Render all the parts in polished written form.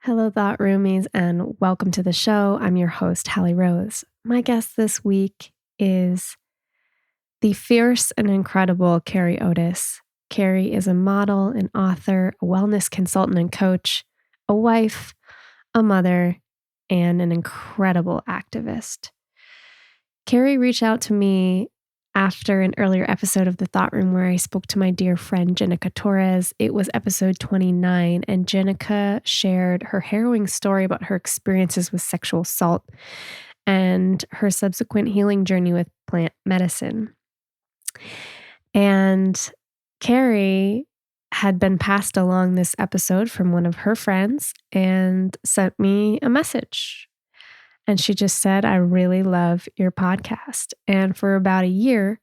Hello, Thought Roomies, and welcome to the show. I'm your host, Hallie Rose. My guest this week is the fierce and incredible Carre Otis. Carre is a model, an author, a wellness consultant and coach, a wife, a mother, and an incredible activist. Carre reached out to me after an earlier episode of The Thought Room where I spoke to my dear friend Jenica Torres. It was episode 29, and Jenica shared her harrowing story about her experiences with sexual assault and her subsequent healing journey with plant medicine. And Carre had been passed along this episode from one of her friends and sent me a message. And she just said, I really love your podcast. And for about a year,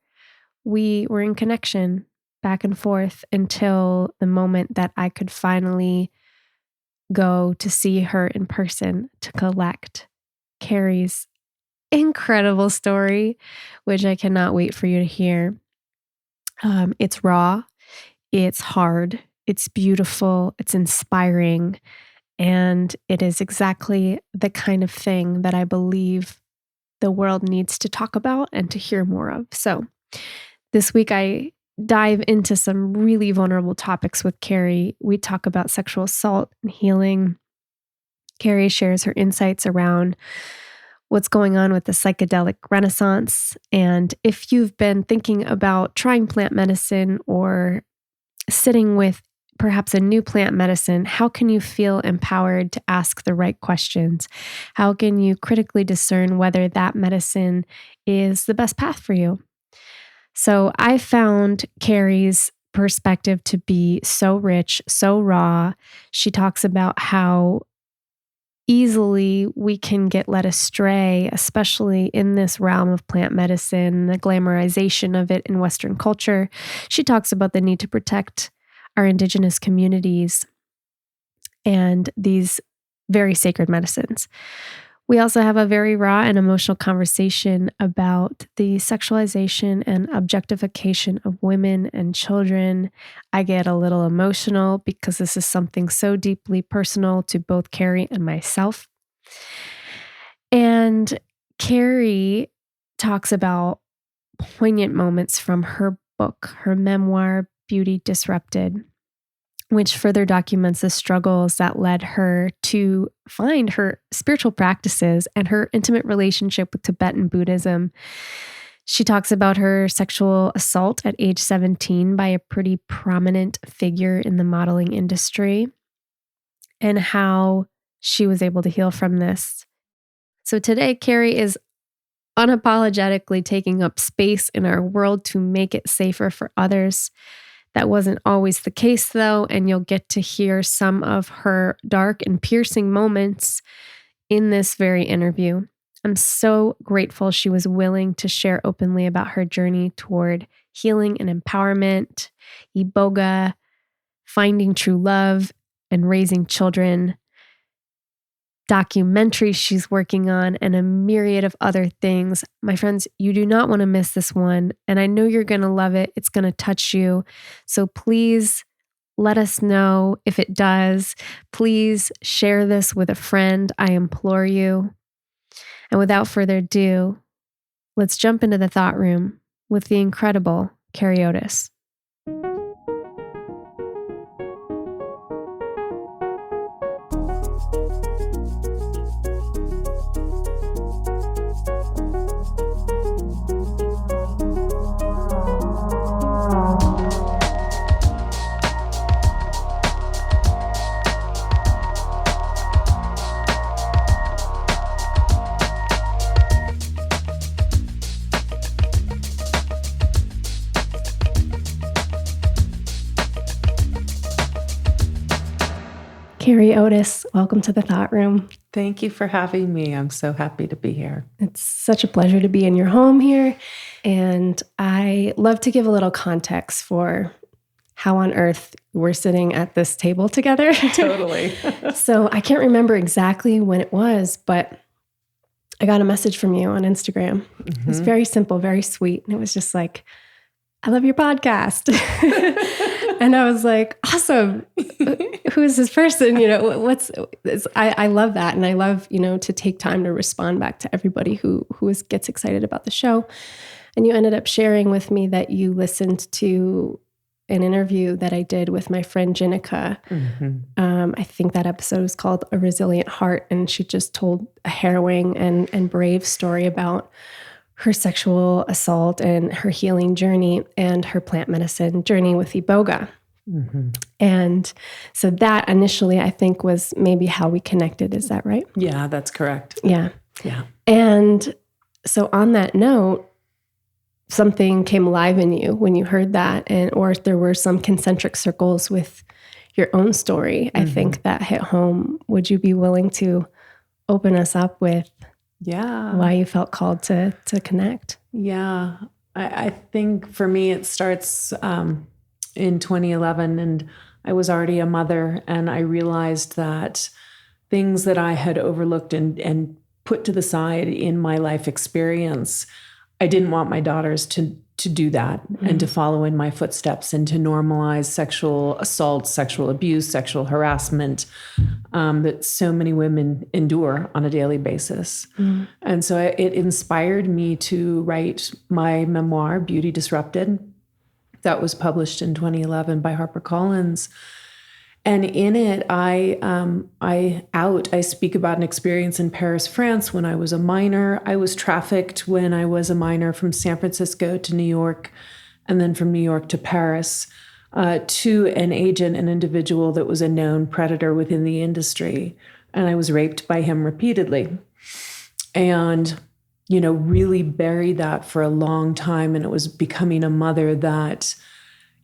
we were in connection back and forth until the moment that I could finally go to see her in person to collect Carrie's incredible story, which I cannot wait for you to hear. It's raw, it's hard, it's beautiful, it's inspiring. And it is exactly the kind of thing that I believe the world needs to talk about and to hear more of. So this week I dive into some really vulnerable topics with Carre. We talk about sexual assault and healing. Carre shares her insights around what's going on with the psychedelic renaissance. And if you've been thinking about trying plant medicine or sitting with perhaps a new plant medicine, how can you feel empowered to ask the right questions? How can you critically discern whether that medicine is the best path for you? So I found Carrie's perspective to be so rich, so raw. She talks about how easily we can get led astray, especially in this realm of plant medicine, the glamorization of it in Western culture. She talks about the need to protect our indigenous communities and these very sacred medicines. We also have a very raw and emotional conversation about the sexualization and objectification of women and children. I get a little emotional because this is something so deeply personal to both Carre and myself. And Carre talks about poignant moments from her book, her memoir, Beauty Disrupted, which further documents the struggles that led her to find her spiritual practices and her intimate relationship with Tibetan Buddhism. She talks about her sexual assault at age 17 by a pretty prominent figure in the modeling industry and how she was able to heal from this. So today, Carre is unapologetically taking up space in our world to make it safer for others. That wasn't always the case, though, and you'll get to hear some of her dark and piercing moments in this very interview. I'm so grateful she was willing to share openly about her journey toward healing and empowerment, iboga, finding true love, and raising children, documentaries she's working on, and a myriad of other things. My friends, you do not want to miss this one, and I know you're going to love it. It's going to touch you. So please let us know if it does. Please share this with a friend. I implore you. And without further ado, let's jump into the thought room with the incredible Carre Otis. Carre Otis, welcome to the Thought Room. Thank you for having me. I'm so happy to be here. It's such a pleasure to be in your home here. And I love to give a little context for how on earth we're sitting at this table together. Totally. So I can't remember exactly when it was, but I got a message from you on Instagram. It was very simple, very sweet. And it was just like, I love your podcast. And I was like, awesome. Who is this person? I love that. And I love, to take time to respond back to everybody who gets excited about the show. And you ended up sharing with me that you listened to an interview that I did with my friend Jenica. Mm-hmm. I think that episode was called A Resilient Heart. And she just told a harrowing and brave story about her sexual assault and her healing journey and her plant medicine journey with Iboga. Mm-hmm. And so that initially, I think, was maybe how we connected. Is that right? Yeah, that's correct. Yeah. Yeah. And so on that note, something came alive in you when you heard that, or there were some concentric circles with your own story. Mm-hmm. I think that hit home. Would you be willing to open us up with why you felt called to connect? Yeah. I think for me, it starts in 2011, and I was already a mother, and I realized that things that I had overlooked and put to the side in my life experience, I didn't want my daughters to do that, mm-hmm. and to follow in my footsteps and to normalize sexual assault, sexual abuse, sexual harassment that so many women endure on a daily basis. Mm-hmm. And so it inspired me to write my memoir, Beauty Disrupted, that was published in 2011 by HarperCollins. And in it, I speak about an experience in Paris, France, when I was a minor. I was trafficked when I was a minor from San Francisco to New York, and then from New York to Paris, to an agent, an individual that was a known predator within the industry. And I was raped by him repeatedly. And, really buried that for a long time. And it was becoming a mother that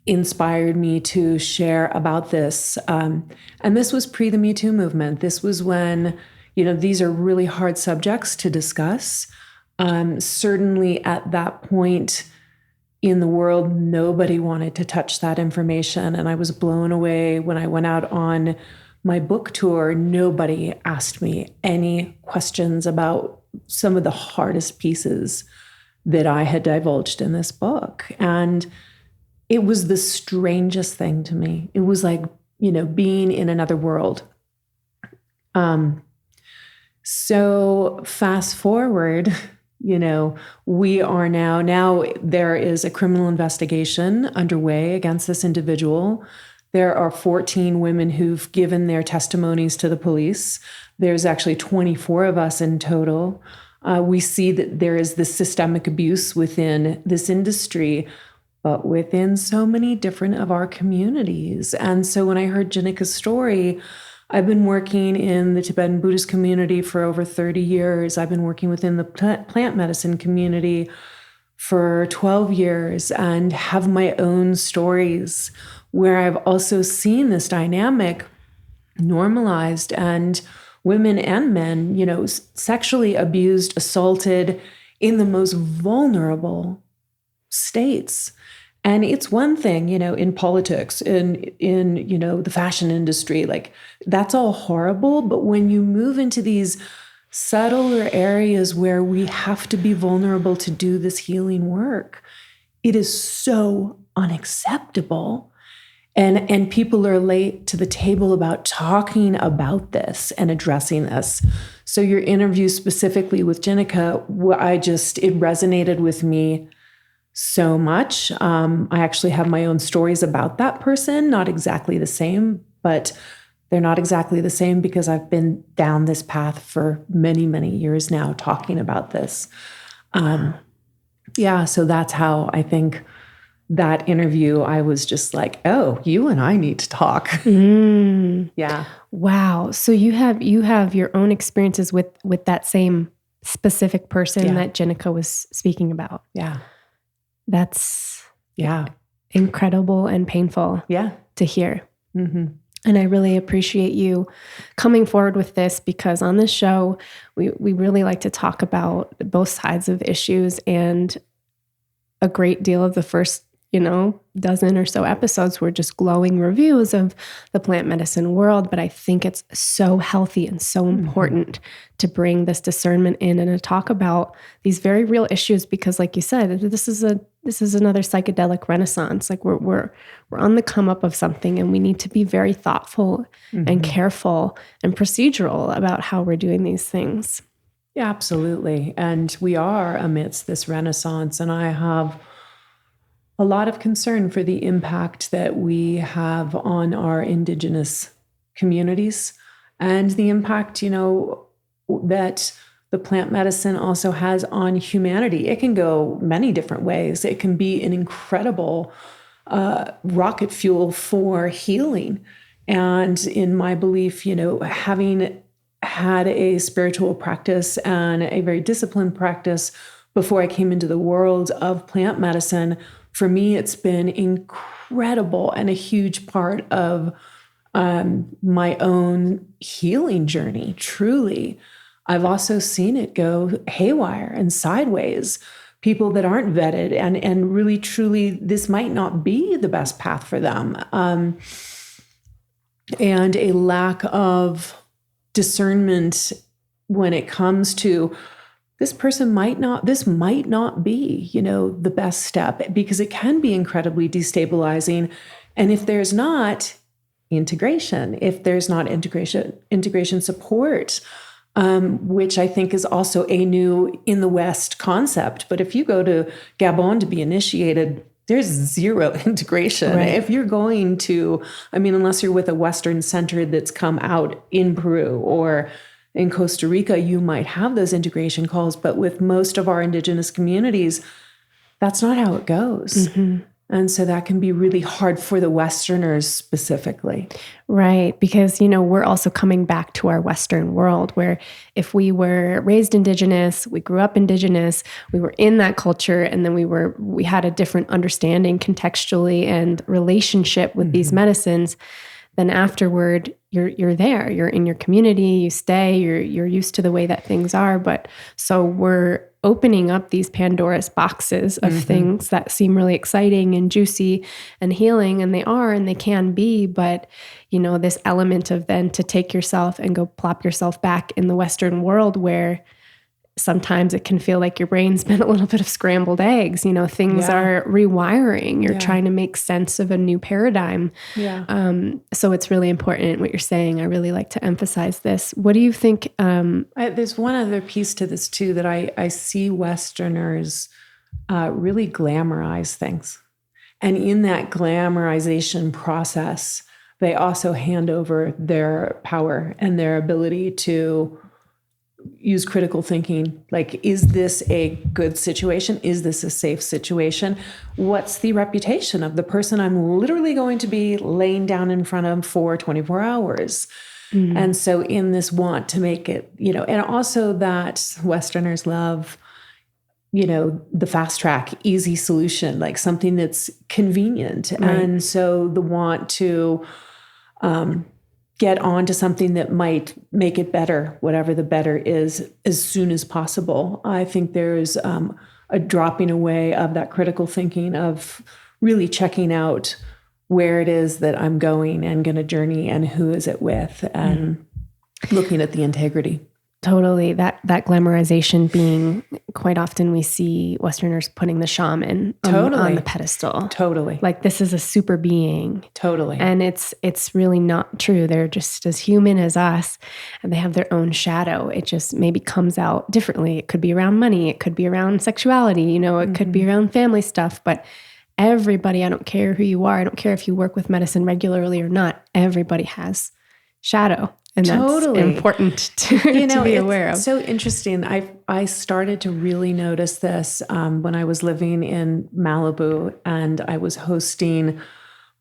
inspired me to share about this. And this was pre the Me Too movement. This was when, these are really hard subjects to discuss. Certainly at that point in the world, nobody wanted to touch that information. And I was blown away when I went out on my book tour. Nobody asked me any questions about some of the hardest pieces that I had divulged in this book. And it was the strangest thing to me. It was like, being in another world. So fast forward, we are now there is a criminal investigation underway against this individual. There are 14 women who've given their testimonies to the police. There's actually 24 of us in total. We see that there is this systemic abuse within this industry, but within so many different of our communities. And so when I heard Jenica's story, I've been working in the Tibetan Buddhist community for over 30 years. I've been working within the plant medicine community for 12 years and have my own stories where I've also seen this dynamic normalized, and women and men, sexually abused, assaulted in the most vulnerable states. And it's one thing, in politics, in the fashion industry, like that's all horrible. But when you move into these subtler areas where we have to be vulnerable to do this healing work, it is so unacceptable. And people are late to the table about talking about this and addressing this. So your interview specifically with Jenica, it resonated with me so much. I actually have my own stories about that person, not exactly the same, but they're not exactly the same because I've been down this path for many, many years now talking about this. So that's how I think that interview, I was just like, oh, you and I need to talk. Mm. Yeah. Wow. So you have your own experiences with that same specific person that Jenica was speaking about. Yeah. That's incredible and painful to hear. Mm-hmm. And I really appreciate you coming forward with this, because on this show, we really like to talk about both sides of issues, and a great deal of the first dozen or so episodes were just glowing reviews of the plant medicine world. But I think it's so healthy and so important to bring this discernment in and to talk about these very real issues, because like you said, this is another psychedelic renaissance. Like we're on the come up of something, and we need to be very thoughtful and careful and procedural about how we're doing these things. Yeah, absolutely. And we are amidst this renaissance, and I have a lot of concern for the impact that we have on our indigenous communities and the impact, that the plant medicine also has on humanity. It can go many different ways. It can be an incredible rocket fuel for healing. And in my belief, having had a spiritual practice and a very disciplined practice before I came into the world of plant medicine, for me, it's been incredible and a huge part of my own healing journey, truly. I've also seen it go haywire and sideways. People that aren't vetted and really, truly, this might not be the best path for them. And a lack of discernment when it comes to this might not be, the best step, because it can be incredibly destabilizing. And if there's not integration, if there's not integration support, which I think is also a new in the West concept. But if you go to Gabon to be initiated, there's zero integration. Right. If you're going to, unless you're with a Western center that's come out in Peru or in Costa Rica, you might have those integration calls. But with most of our indigenous communities, that's not how it goes. And so that can be really hard for the Westerners specifically. Right. Because, we're also coming back to our Western world where if we were raised indigenous, we grew up indigenous, we were in that culture, and then we had a different understanding contextually and relationship with these medicines, then afterward, you're there, you're in your community, you stay, you're used to the way that things are. But so we're opening up these Pandora's boxes of things that seem really exciting and juicy and healing, and they are, and they can be. But, this element of then to take yourself and go plop yourself back in the Western world where sometimes it can feel like your brain's been a little bit of scrambled eggs. Things are rewiring. You're trying to make sense of a new paradigm. So it's really important what you're saying. I really like to emphasize this. What do you think? There's one other piece to this too, that I see Westerners really glamorize things. And in that glamorization process, they also hand over their power and their ability to use critical thinking. Like, is this a good situation? Is this a safe situation? What's the reputation of the person I'm literally going to be laying down in front of for 24 hours? And so in this want to make it, and also that Westerners love, the fast track, easy solution, like something that's convenient. Right. And so the want to get on to something that might make it better, whatever the better is, as soon as possible. I think there's a dropping away of that critical thinking, of really checking out where it is that I'm going and going to journey and who is it with, and looking at the integrity. Totally. That glamorization being, quite often we see Westerners putting the shaman on the pedestal. Totally. Like, this is a super being. Totally. And it's really not true. They're just as human as us, and they have their own shadow. It just maybe comes out differently. It could be around money. It could be around sexuality. It could be around family stuff. But everybody, I don't care who you are, I don't care if you work with medicine regularly or not, everybody has shadow. And that's important to be aware of. It's so interesting. I started to really notice this when I was living in Malibu, and I was hosting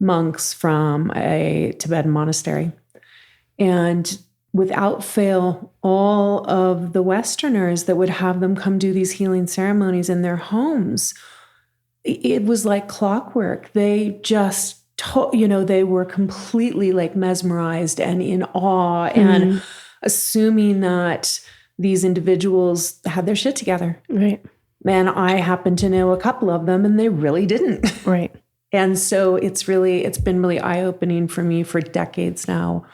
monks from a Tibetan monastery. And without fail, all of the Westerners that would have them come do these healing ceremonies in their homes, it was like clockwork. They just they were completely like mesmerized and in awe and assuming that these individuals had their shit together. Right. And I happen to know a couple of them, and they really didn't. Right. And so it's been really eye-opening for me for decades now.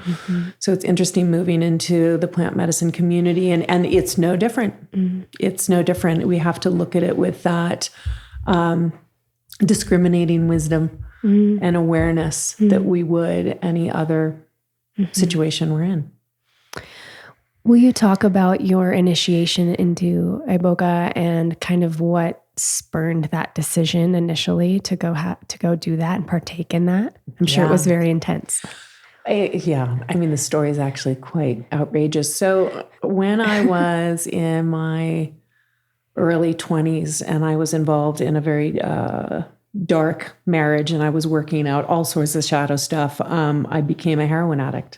So it's interesting moving into the plant medicine community, and it's no different. It's no different. We have to look at it with that discriminating wisdom and awareness that we would any other situation we're in. Will you talk about your initiation into Iboga and kind of what spurned that decision initially to go do that and partake in that? I'm sure it was very intense. I mean, the story is actually quite outrageous. So when I was in my early 20s and I was involved in a very dark marriage and I was working out all sorts of shadow stuff, I became a heroin addict.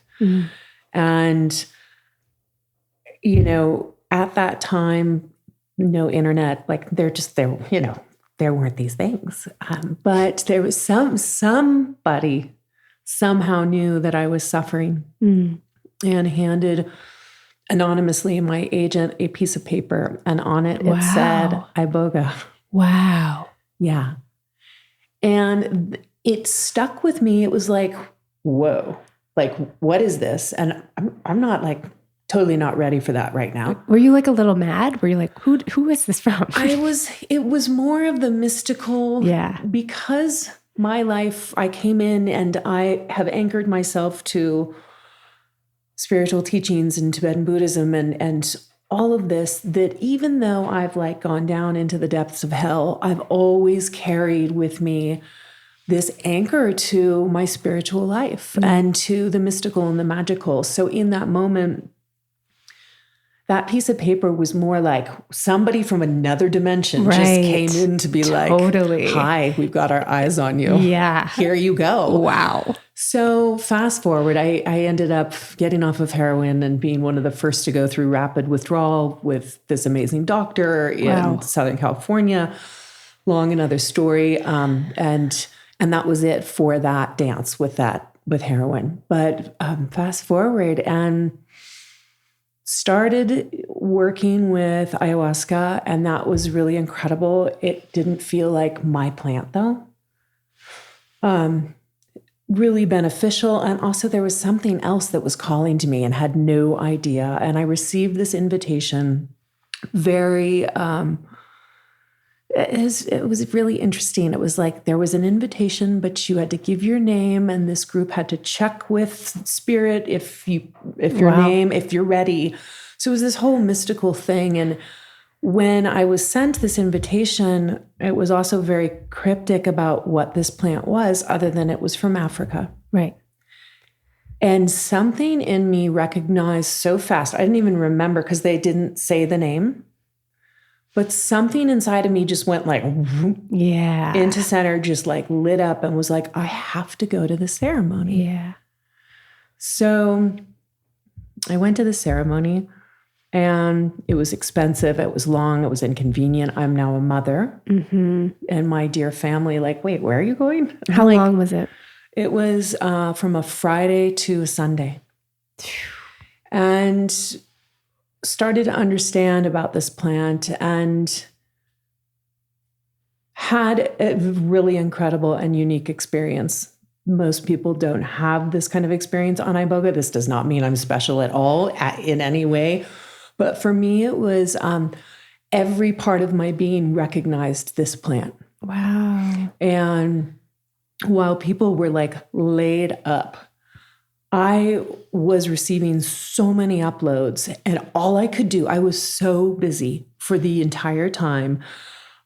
And, at that time, no internet, like there weren't these things. But there was somebody somehow knew that I was suffering and handed anonymously my agent a piece of paper, and on it it said Iboga. Wow. Yeah. And it stuck with me. It was like, whoa, like, what is this? And I'm not like totally not ready for that right now. Were you like a little mad? Were you like, who is this from? It was more of the mystical. Yeah. Because my life, I came in and I have anchored myself to spiritual teachings and Tibetan Buddhism and all of this, that even though I've like gone down into the depths of hell, I've always carried with me this anchor to my spiritual life and to the mystical and the magical. So in that moment, that piece of paper was more like somebody from another dimension just came in to be like, hi, we've got our eyes on you. Yeah. Here you go. Wow. So fast forward, I ended up getting off of heroin and being one of the first to go through rapid withdrawal with this amazing doctor in Southern California. Long another story. And that was it for that dance with heroin. But fast forward and started working with ayahuasca, and that was really incredible. It didn't feel like my plant though. Really beneficial. And also there was something else that was calling to me and had no idea. And I received this invitation very, it was really interesting. It was like there was an invitation, but you had to give your name, and this group had to check with spirit if your name, if you're ready. So it was this whole mystical thing. And when I was sent this invitation, it was also very cryptic about what this plant was, other than it was from Africa. Right. And something in me recognized so fast. I didn't even remember because they didn't say the name. But something inside of me just went like into center, just like lit up and was like, I have to go to the ceremony. Yeah. So I went to the ceremony, and it was expensive. It was long. It was inconvenient. I'm now a mother. And my dear family, like, wait, where are you going? How long was it? It was from a Friday to a Sunday. And started to understand about this plant and had a really incredible and unique experience. Most people don't have this kind of experience on Iboga. This does not mean I'm special at all in any way. But for me, it was every part of my being recognized this plant. Wow. And while people were like laid up, I was receiving so many uploads, and all I could do, I was so busy for the entire time.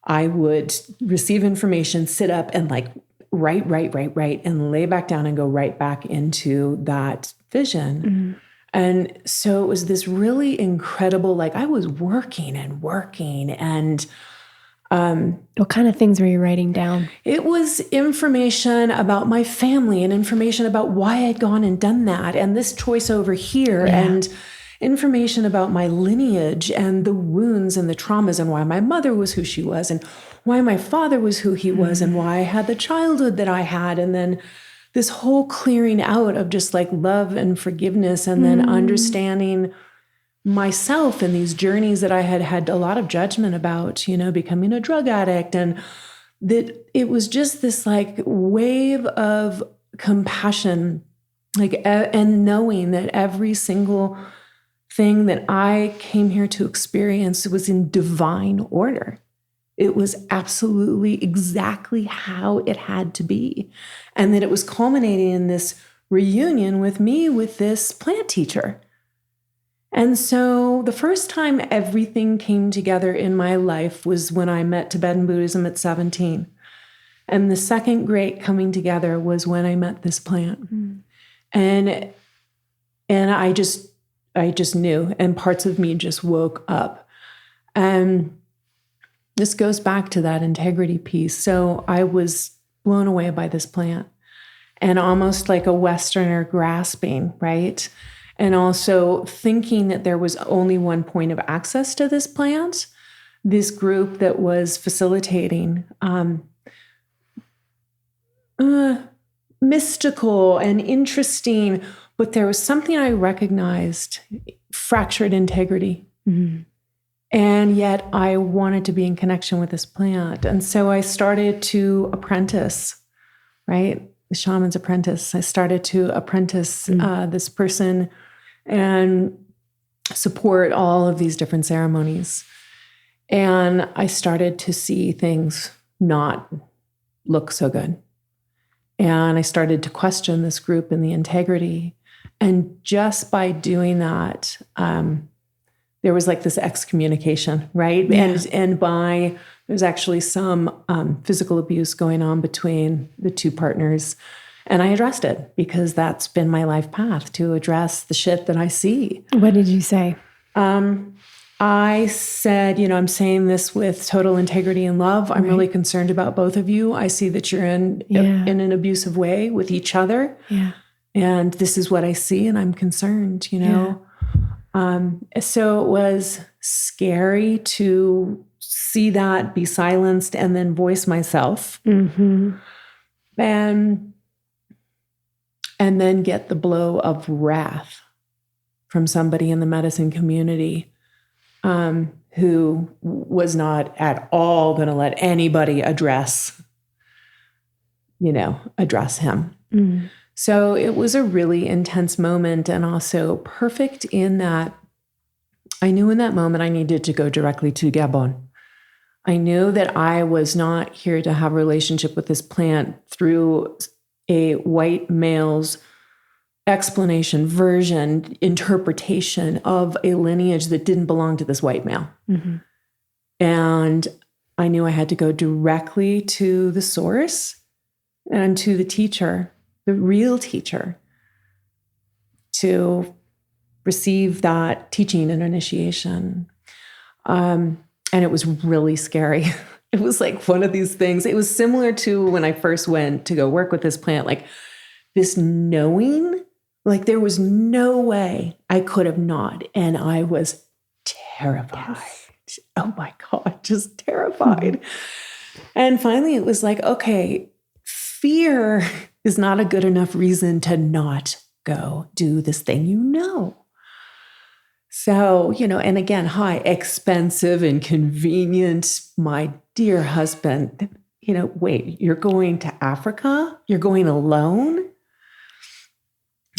I would receive information, sit up and like write, and lay back down and go right back into that vision. And so it was this really incredible, like I was working and what kind of things were you writing down? it was information about my family and information about why I'd gone and done that and this choice over here and information about my lineage and the wounds and the traumas and why my mother was who she was and why my father was who he was and why I had the childhood that I had. And then this whole clearing out of just like love and forgiveness and then understanding myself and these journeys that I had had a lot of judgment about, becoming a drug addict and that it was just this like wave of compassion, like, and knowing that every single thing that I came here to experience was in divine order. It was absolutely exactly how it had to be. And that it was culminating in this reunion with me with this plant teacher. And so the first time everything came together in my life was when I met Tibetan Buddhism at 17. And the second great coming together was when I met this plant. Mm. And I just knew, and parts of me just woke up. And this goes back to that integrity piece. So I was blown away by this plant, and almost like a Westerner grasping, right? And also thinking that there was only one point of access to this plant. This group that was facilitating mystical and interesting, but there was something I recognized, fractured integrity. Mm-hmm. And yet I wanted to be in connection with this plant. And so I started to apprentice, right? The shaman's apprentice. I started to apprentice this person and support all of these different ceremonies. And I started to see things not look so good. And I started to question this group and the integrity. And just by doing that, there was like this excommunication, right? Yeah. And there's actually some physical abuse going on between the two partners. And I addressed it because that's been my life path, to address the shit that I see. What did you say? I said, I'm saying this with total integrity and love. I'm really concerned about both of you. I see that you're in an abusive way with each other. Yeah. And this is what I see, and I'm concerned, Yeah. So it was scary to see that, be silenced, and then voice myself. Mm-hmm. And then get the blow of wrath from somebody in the medicine community who was not at all going to let anybody address him. Mm. So it was a really intense moment, and also perfect in that I knew in that moment I needed to go directly to Gabon. I knew that I was not here to have a relationship with this plant through a white male's explanation, version, interpretation of a lineage that didn't belong to this white male. Mm-hmm. And I knew I had to go directly to the source and to the teacher, the real teacher, to receive that teaching and initiation. And it was really scary. It was like one of these things. It was similar to when I first went to go work with this plant, like this knowing, like there was no way I could have not. And I was terrified. Yes. Oh my God, just terrified. Mm-hmm. And finally it was like, okay, fear is not a good enough reason to not go do this thing, So, and again, expensive, inconvenient, my dear husband, wait, you're going to Africa? You're going alone?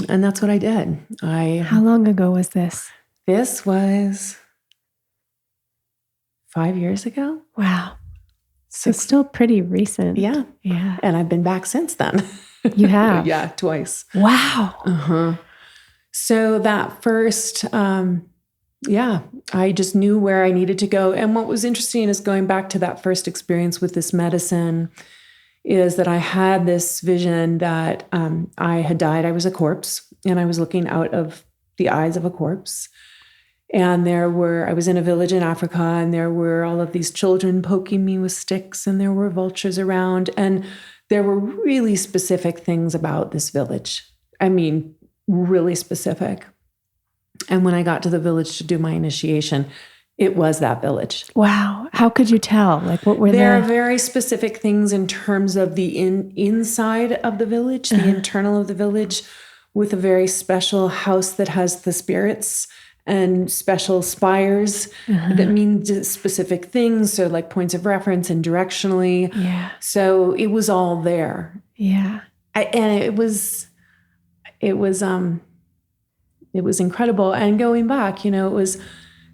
And that's what I did. How long ago was this? This was 5 years ago. Wow. So it's still pretty recent. Yeah. Yeah. And I've been back since then. You have? Yeah, twice. Wow. Uh-huh. So that first, I just knew where I needed to go. And what was interesting is going back to that first experience with this medicine is that I had this vision that I had died. I was a corpse, and I was looking out of the eyes of a corpse. And I was in a village in Africa, and there were all of these children poking me with sticks, and there were vultures around. And there were really specific things about this village. I mean, really specific. And when I got to the village to do my initiation, it was that village. Wow. How could you tell? Like, what were there? There are very specific things in terms of the inside of the village, the internal of the village, with a very special house that has the spirits and special spires that mean specific things. So like points of reference and directionally. Yeah. So it was all there. Yeah. And it was incredible. And going back, it was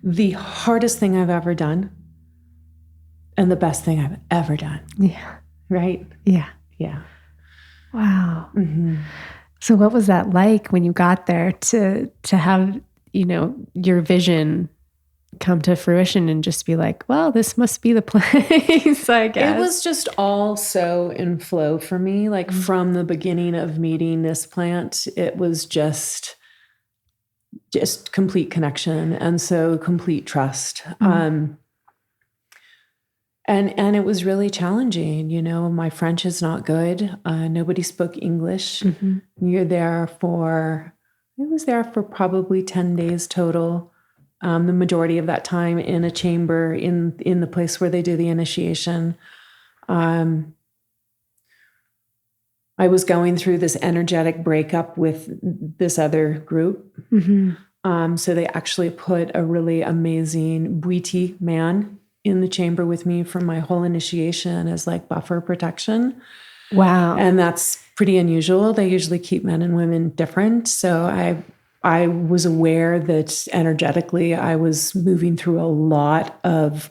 the hardest thing I've ever done and the best thing I've ever done. Yeah. Right? Yeah. Yeah. Wow. Mm-hmm. So what was that like when you got there to have, your vision come to fruition and just be like, well, this must be the place, I guess. It was just all so in flow for me. Like from the beginning of meeting this plant, it was just complete connection. And so complete trust. And it was really challenging. My French is not good. Nobody spoke English. I was there for probably 10 days total. The majority of that time in a chamber in the place where they do the initiation. I was going through this energetic breakup with this other group. So they actually put a really amazing Bwiti man in the chamber with me for my whole initiation as like buffer protection. Wow. And that's pretty unusual. They usually keep men and women different. So I was aware that energetically I was moving through a lot of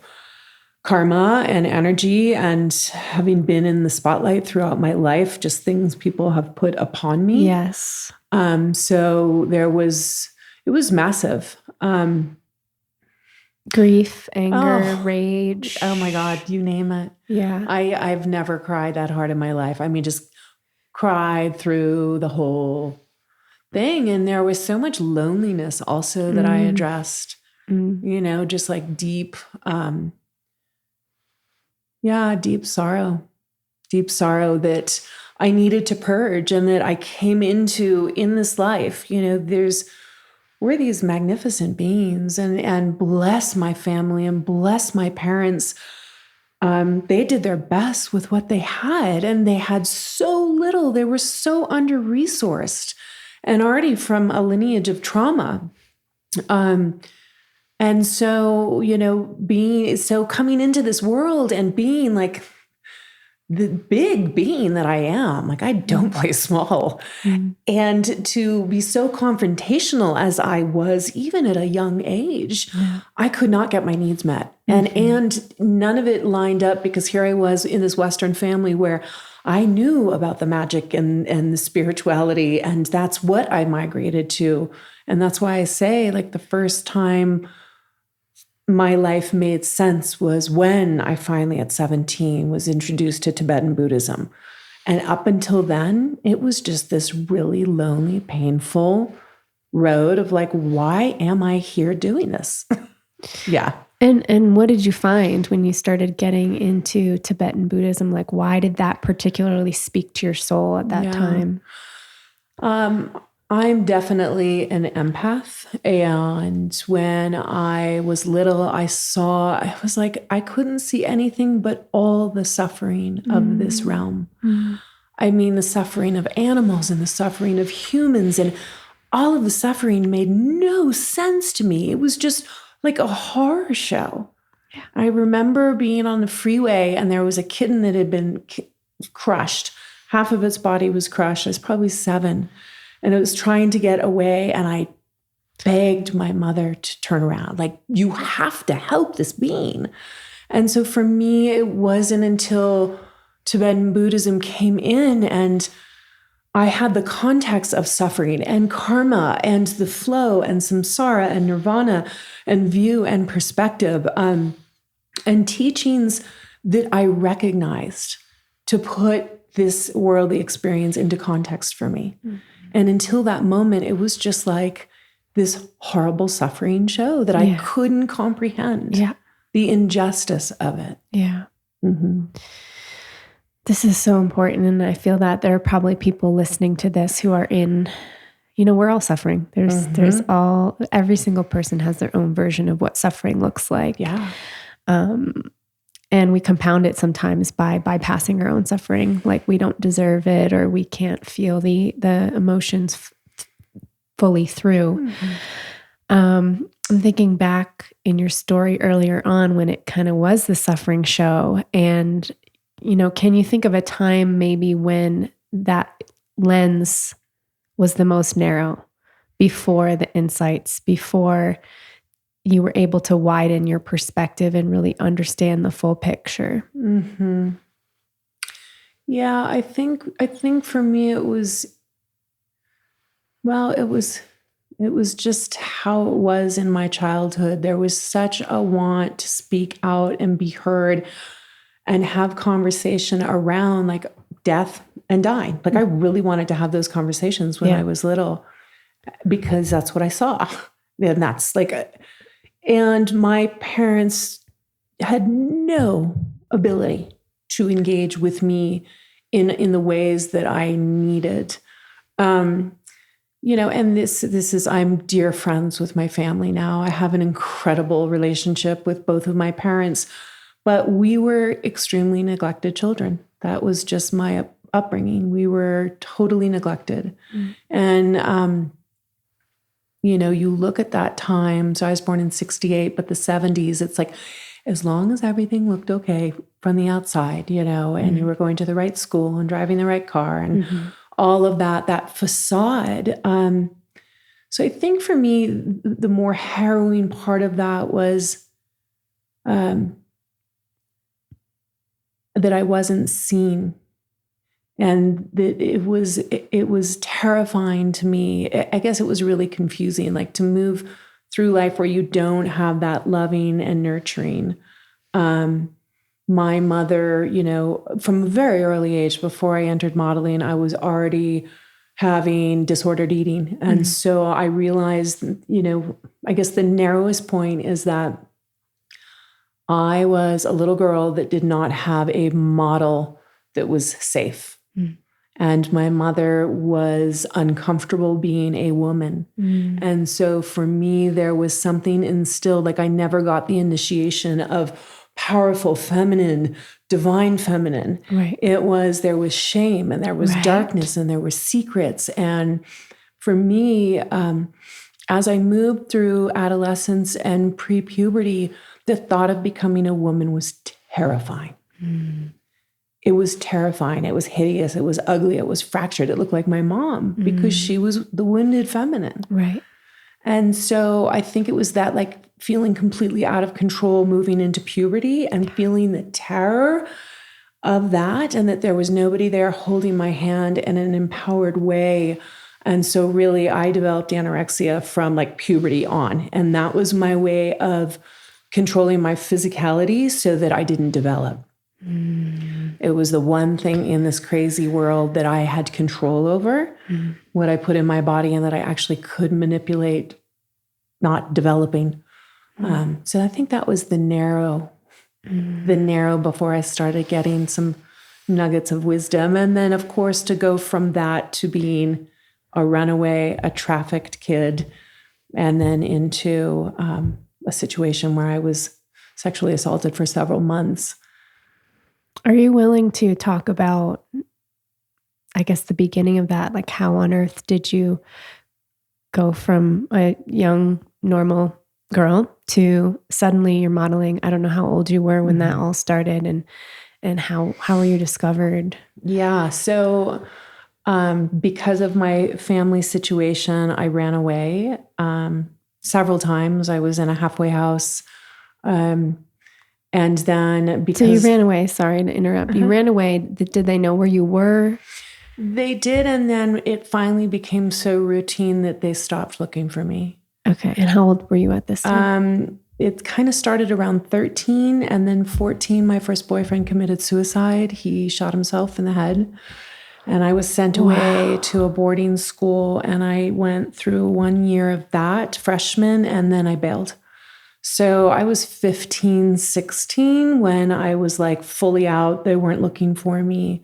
karma and energy, and having been in the spotlight throughout my life, just things people have put upon me. Yes. So it was massive. Grief, anger, rage. Oh my God, you name it. Yeah. I've never cried that hard in my life. I mean, just cried through the whole thing. And there was so much loneliness also that I addressed, just like deep sorrow that I needed to purge and that I came into in this life. We're these magnificent beings, and bless my family and bless my parents. They did their best with what they had, and they had so little. They were so under-resourced and already from a lineage of trauma. And so, coming into this world and being like the big being that I am, like I don't play small. And to be so confrontational as I was, even at a young age, I could not get my needs met. And none of it lined up, because here I was in this Western family where I knew about the magic and the spirituality, and that's what I migrated to. And that's why I say, like, the first time my life made sense was when I finally, at 17, was introduced to Tibetan Buddhism. And up until then, it was just this really lonely, painful road of like, why am I here doing this? Yeah. And what did you find when you started getting into Tibetan Buddhism? Like, why did that particularly speak to your soul at that time? I'm definitely an empath. And when I was little, I was like, I couldn't see anything but all the suffering of this realm. I mean, the suffering of animals and the suffering of humans, and all of the suffering made no sense to me. It was just like a horror show. Yeah. I remember being on the freeway, and there was a kitten that had been crushed. Half of its body was crushed. I was probably 7. And it was trying to get away, and I begged my mother to turn around. Like, you have to help this being. And so for me, it wasn't until Tibetan Buddhism came in and I had the context of suffering and karma and the flow and samsara and nirvana and view and perspective, and teachings that I recognized to put this worldly experience into context for me. And until that moment, it was just like this horrible suffering show that I couldn't comprehend. The injustice of it. This is so important. And I feel that there are probably people listening to this who are in, we're all suffering. Every single person has their own version of what suffering looks like. And we compound it sometimes by bypassing our own suffering, like we don't deserve it, or we can't feel the emotions fully through. I'm thinking back in your story earlier on when it kind of was the suffering show. And, can you think of a time maybe when that lens was the most narrow before the insights, before you were able to widen your perspective and really understand the full picture? Mm-hmm. Yeah, I think for me it was just how it was in my childhood. There was such a want to speak out and be heard and have conversation around like death and dying. Like I really wanted to have those conversations when I was little because that's what I saw. And that's and my parents had no ability to engage with me in the ways that I needed. And this is, I'm dear friends with my family now. I have an incredible relationship with both of my parents, but we were extremely neglected children. That was just my upbringing. We were totally neglected. And, you look at that time. So I was born in 1968, but the 1970s, it's like, as long as everything looked okay from the outside, and you were going to the right school and driving the right car and all of that facade. So I think for me, the more harrowing part of that was that I wasn't seen, and that it was terrifying to me. I guess it was really confusing, like to move through life where you don't have that loving and nurturing. My mother, from a very early age, before I entered modeling, I was already having disordered eating. And so I realized, I guess the narrowest point is that I was a little girl that did not have a model that was safe. And my mother was uncomfortable being a woman. And so for me, there was something instilled, like I never got the initiation of powerful feminine, divine feminine. Right. There was shame and there was darkness and there were secrets. And for me, as I moved through adolescence and pre-puberty, the thought of becoming a woman was terrifying. It was terrifying. It was hideous. It was ugly. It was fractured. It looked like my mom because she was the wounded feminine. Right. And so I think it was that like feeling completely out of control moving into puberty and feeling the terror of that, and that there was nobody there holding my hand in an empowered way. And so really I developed anorexia from like puberty on. And that was my way of controlling my physicality so that I didn't develop. It was the one thing in this crazy world that I had control over, what I put in my body, and that I actually could manipulate, not developing. So I think that was the narrow before I started getting some nuggets of wisdom. And then, of course, to go from that to being a runaway, a trafficked kid, and then into a situation where I was sexually assaulted for several months. Are you willing to talk about, I guess, the beginning of that? Like, how on earth did you go from a young, normal girl to suddenly you're modeling? I don't know how old you were when that all started, and how were you discovered? Yeah. So because of my family situation, I ran away several times. I was in a halfway house. And then because... So you ran away. Sorry to interrupt. You ran away. Did they know where you were? They did. And then it finally became so routine that they stopped looking for me. Okay. And how old were you at this time? It kind of started around 13, and then 14, my first boyfriend committed suicide. He shot himself in the head. And I was sent away to a boarding school, and I went through 1 year of that, freshman, and then I bailed. So I was 15, 16 when I was like fully out. They weren't looking for me.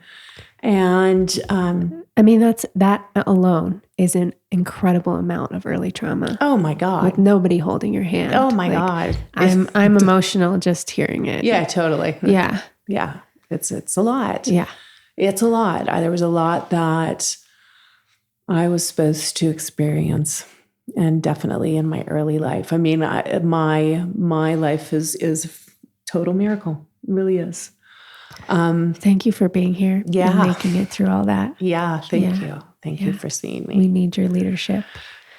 And I mean, that alone is an incredible amount of early trauma. Oh my God. With nobody holding your hand. Oh my God. I'm emotional just hearing it. Yeah, totally. Yeah. Yeah. It's a lot. Yeah. It's a lot. There was a lot that I was supposed to experience. And definitely in my early life. I mean, my life is a total miracle. It really is. Thank you for being here and making it through all that. Yeah, thank you. Thank you for seeing me. We need your leadership.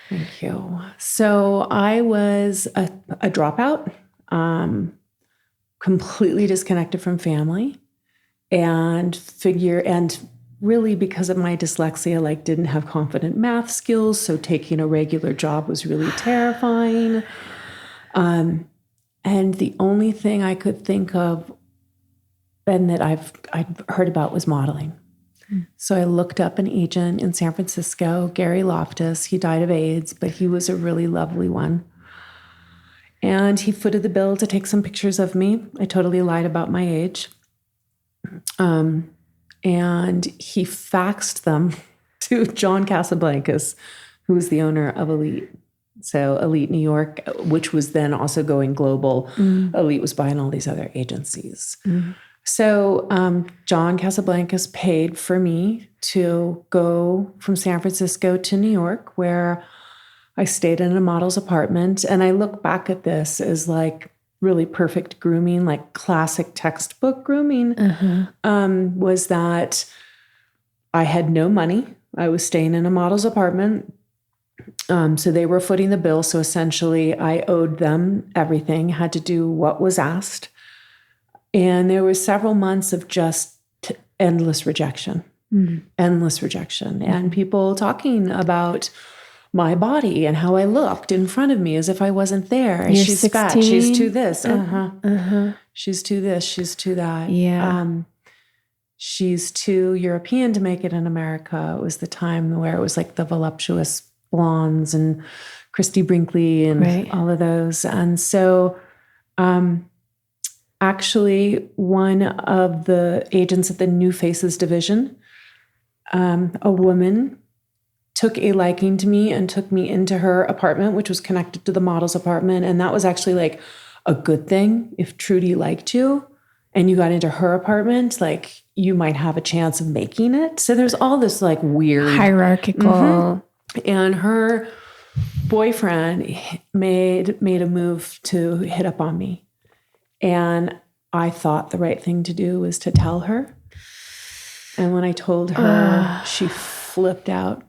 Thank you. So I was a dropout, completely disconnected from family, and really because of my dyslexia, like didn't have confident math skills. So taking a regular job was really terrifying. And the only thing I could think of and that I'd heard about was modeling. So I looked up an agent in San Francisco, Gary Loftus. He died of AIDS, but he was a really lovely one. And he footed the bill to take some pictures of me. I totally lied about my age. And he faxed them to John Casablancas, who was the owner of Elite. So Elite New York, which was then also going global. Elite was buying all these other agencies. So John Casablancas paid for me to go from San Francisco to New York, where I stayed in a model's apartment. And I look back at this as like really perfect grooming, like classic textbook grooming, was that I had no money. I was staying in a model's apartment. So they were footing the bill. So essentially I owed them everything, had to do what was asked. And there were several months of just endless rejection, and people talking about my body and how I looked in front of me as if I wasn't there. You're She's 16? fat. She's too this. She's too this. She's too that. Yeah. She's too European to make it in America. It was the time where it was like the voluptuous blondes and Christy Brinkley and all of those. And so, actually, one of the agents at the New Faces division, a woman, took a liking to me and took me into her apartment, which was connected to the model's apartment. And that was actually like a good thing. If Trudy liked you and you got into her apartment, like you might have a chance of making it. So there's all this like weird hierarchical. And her boyfriend made a move to hit up on me. And I thought the right thing to do was to tell her. And when I told her, she flipped out,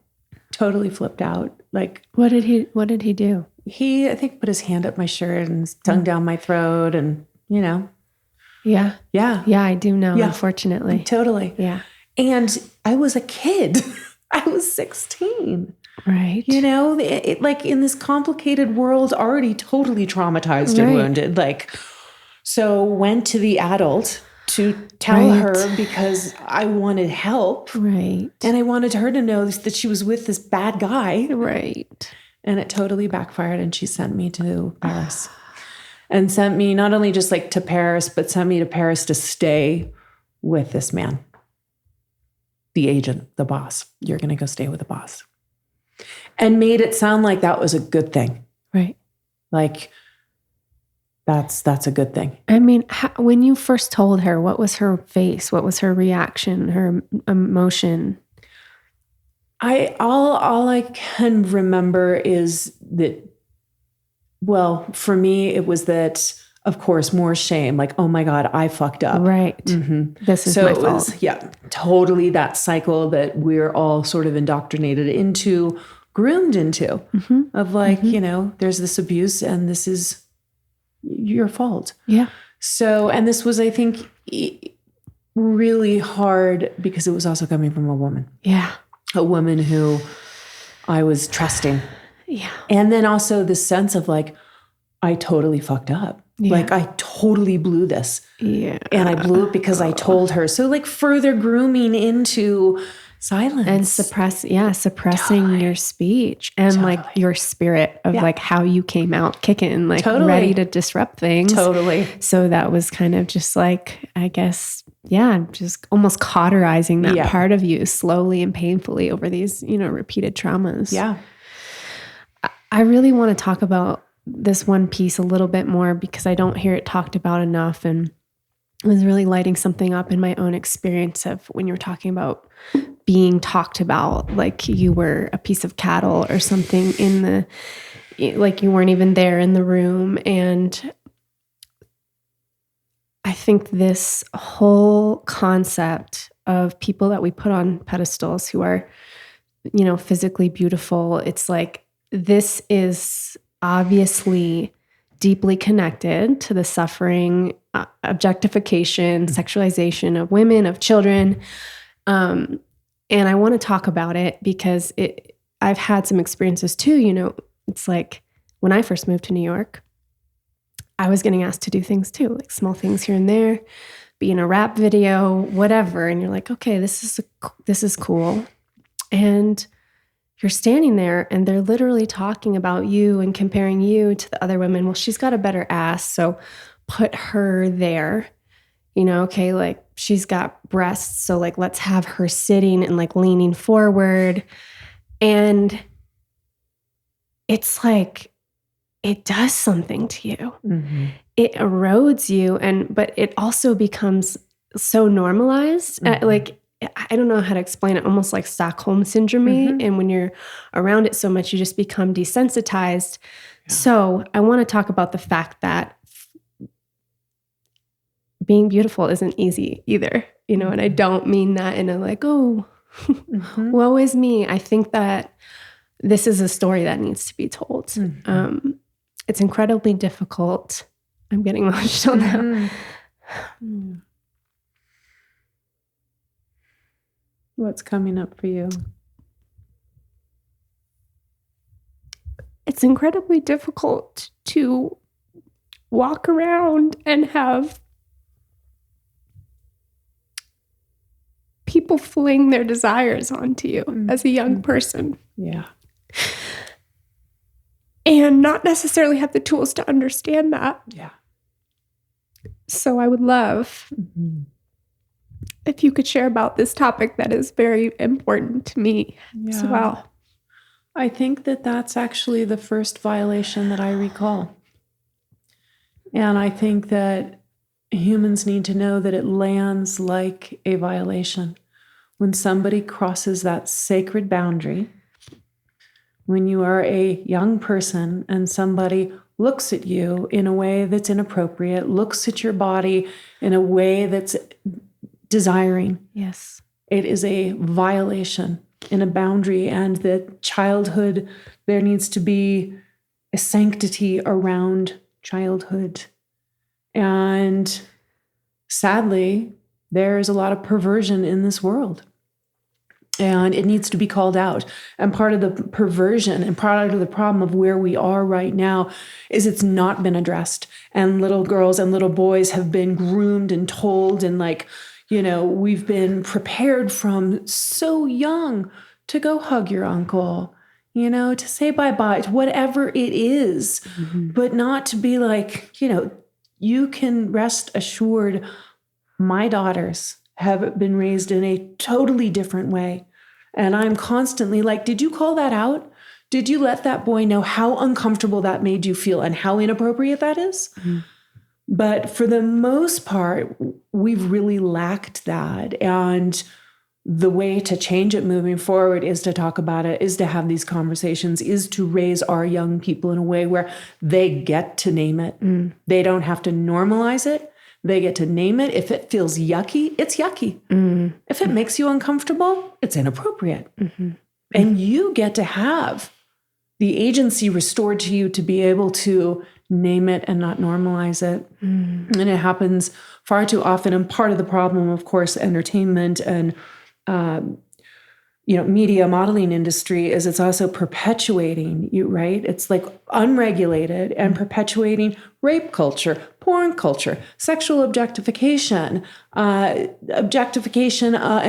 totally flipped out. Like, what did he do? He, I think, put his hand up my shirt and his tongue down my throat, and Yeah, I do know, unfortunately. Totally. Yeah. And I was a kid. I was 16. Right. You know, like in this complicated world, already totally traumatized and wounded. Like, so went to the adult to tell her because I wanted help. Right. And I wanted her to know that she was with this bad guy. Right. And it totally backfired. And she sent me to Paris. And sent me not only just like to Paris, but sent me to Paris to stay with this man. The agent, the boss. You're going to go stay with the boss. And made it sound like that was a good thing. Right. Like, that's a good thing. I mean, when you first told her, what was her face? What was her reaction, her emotion? All I can remember is that, well, for me, it was that, of course, more shame. Like, oh my God, I fucked up. Right. This is my fault. Totally that cycle that we're all sort of indoctrinated into, groomed into, of like, you know, there's this abuse and this is your fault. Yeah. So, and this was, I think, really hard because it was also coming from a woman. Yeah. A woman who I was trusting. Yeah. And then also the sense of like, I totally fucked up. Yeah. Like I totally blew this. Yeah. And I blew it because I told her. So like further grooming into silence. And suppressing your speech and like your spirit of like how you came out kicking, like ready to disrupt things. Totally. So that was kind of just like, I guess, just almost cauterizing that part of you slowly and painfully over these, repeated traumas. Yeah. I really want to talk about this one piece a little bit more because I don't hear it talked about enough. And it was really lighting something up in my own experience of when you were talking about being talked about like you were a piece of cattle or something like you weren't even there in the room. And I think this whole concept of people that we put on pedestals who are, physically beautiful, it's like, this is obviously deeply connected to the suffering, objectification, sexualization of women, of children. And I want to talk about it because I've had some experiences too. It's like when I first moved to New York, I was getting asked to do things too, like small things here and there, be in a rap video, whatever. And you're like, okay, this is cool. And you're standing there and they're literally talking about you and comparing you to the other women. Well, she's got a better ass, so put her there. Okay, like she's got breasts, so like let's have her sitting and like leaning forward. And it's like, it does something to you. Mm-hmm. It erodes you, but it also becomes so normalized. Mm-hmm. Like, I don't know how to explain it, almost like Stockholm syndrome. Mm-hmm. And when you're around it so much, you just become desensitized. Yeah. So I want to talk about the fact that being beautiful isn't easy either, mm-hmm. And I don't mean that in a like, oh, mm-hmm. woe is me. I think that this is a story that needs to be told. Mm-hmm. It's incredibly difficult. I'm getting emotional now. Mm-hmm. What's coming up for you? It's incredibly difficult to walk around and have people fling their desires onto you as a young person. Yeah. And not necessarily have the tools to understand that. Yeah. So I would love if you could share about this topic that is very important to me as well. I think that that's actually the first violation that I recall. And I think that humans need to know that it lands like a violation. When somebody crosses that sacred boundary, when you are a young person and somebody looks at you in a way that's inappropriate, looks at your body in a way that's desiring. Yes. It is a violation in a boundary, and that childhood, there needs to be a sanctity around childhood. And sadly, there's a lot of perversion in this world. And it needs to be called out. And part of the perversion and part of the problem of where we are right now is it's not been addressed. And little girls and little boys have been groomed and told, and like, we've been prepared from so young to go hug your uncle, to say bye-bye, whatever it is, but not to be like, you can rest assured my daughters have been raised in a totally different way. And I'm constantly like, did you call that out? Did you let that boy know how uncomfortable that made you feel and how inappropriate that is? Mm-hmm. But for the most part, we've really lacked that. And the way to change it moving forward is to talk about it, is to have these conversations, is to raise our young people in a way where they get to name it. Mm. They don't have to normalize it. They get to name it. If it feels yucky, it's yucky. Mm. If it makes you uncomfortable, it's inappropriate. Mm-hmm. And you get to have the agency restored to you to be able to name it and not normalize it. Mm. And it happens far too often. And part of the problem, of course, entertainment and media modeling industry is it's also perpetuating you, right? It's like unregulated and perpetuating rape culture, porn culture, sexual objectification, and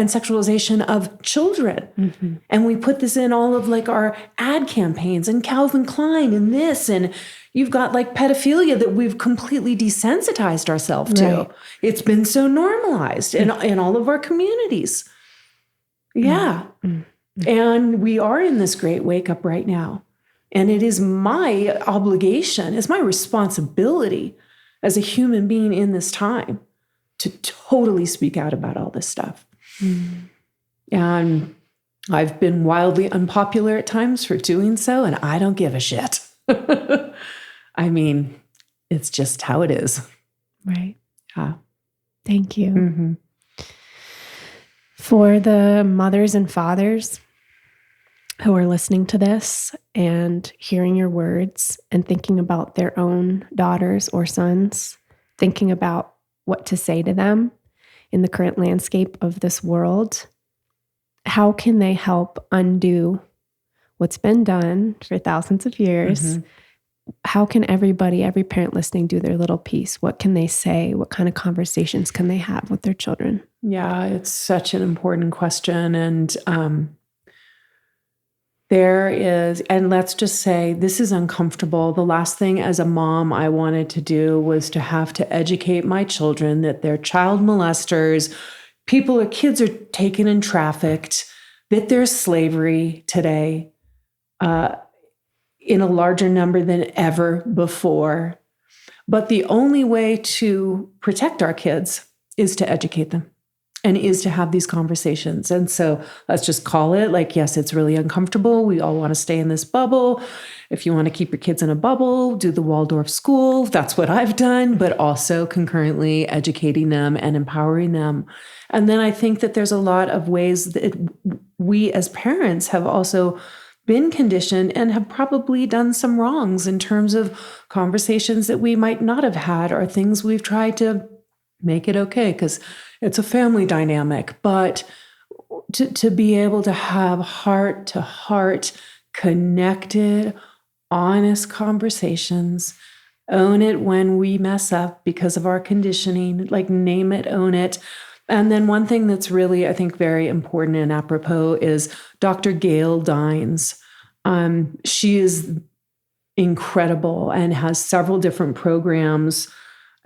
sexualization of children. Mm-hmm. And we put this in all of like our ad campaigns and Calvin Klein and this, and you've got like pedophilia that we've completely desensitized ourselves to. Right. It's been so normalized in all of our communities. Yeah. Mm-hmm. And we are in this great wake up right now. And it is my obligation, it's my responsibility as a human being in this time to totally speak out about all this stuff. Mm-hmm. And I've been wildly unpopular at times for doing so, and I don't give a shit. I mean, it's just how it is. Right. Yeah. Thank you. Mm-hmm. For the mothers and fathers who are listening to this and hearing your words and thinking about their own daughters or sons, thinking about what to say to them in the current landscape of this world, how can they help undo what's been done for thousands of years? Mm-hmm. How can every parent listening do their little piece? What can they say? What kind of conversations can they have with their children? Yeah, it's such an important question. And there is, and let's just say this is uncomfortable. The last thing as a mom I wanted to do was to have to educate my children that they're child molesters, kids are taken and trafficked, that there's slavery today in a larger number than ever before. But the only way to protect our kids is to educate them and is to have these conversations. And so let's just call it like, yes, it's really uncomfortable. We all want to stay in this bubble. If you want to keep your kids in a bubble, do the Waldorf school. That's what I've done, but also concurrently educating them and empowering them. And then I think that there's a lot of ways that we as parents have also been conditioned and have probably done some wrongs in terms of conversations that we might not have had or things we've tried to make it okay because it's a family dynamic. But to be able to have heart-to-heart, connected, honest conversations, own it when we mess up because of our conditioning, like name it, own it. And then one thing that's really, I think, very important and apropos is Dr. Gail Dines. She is incredible and has several different programs.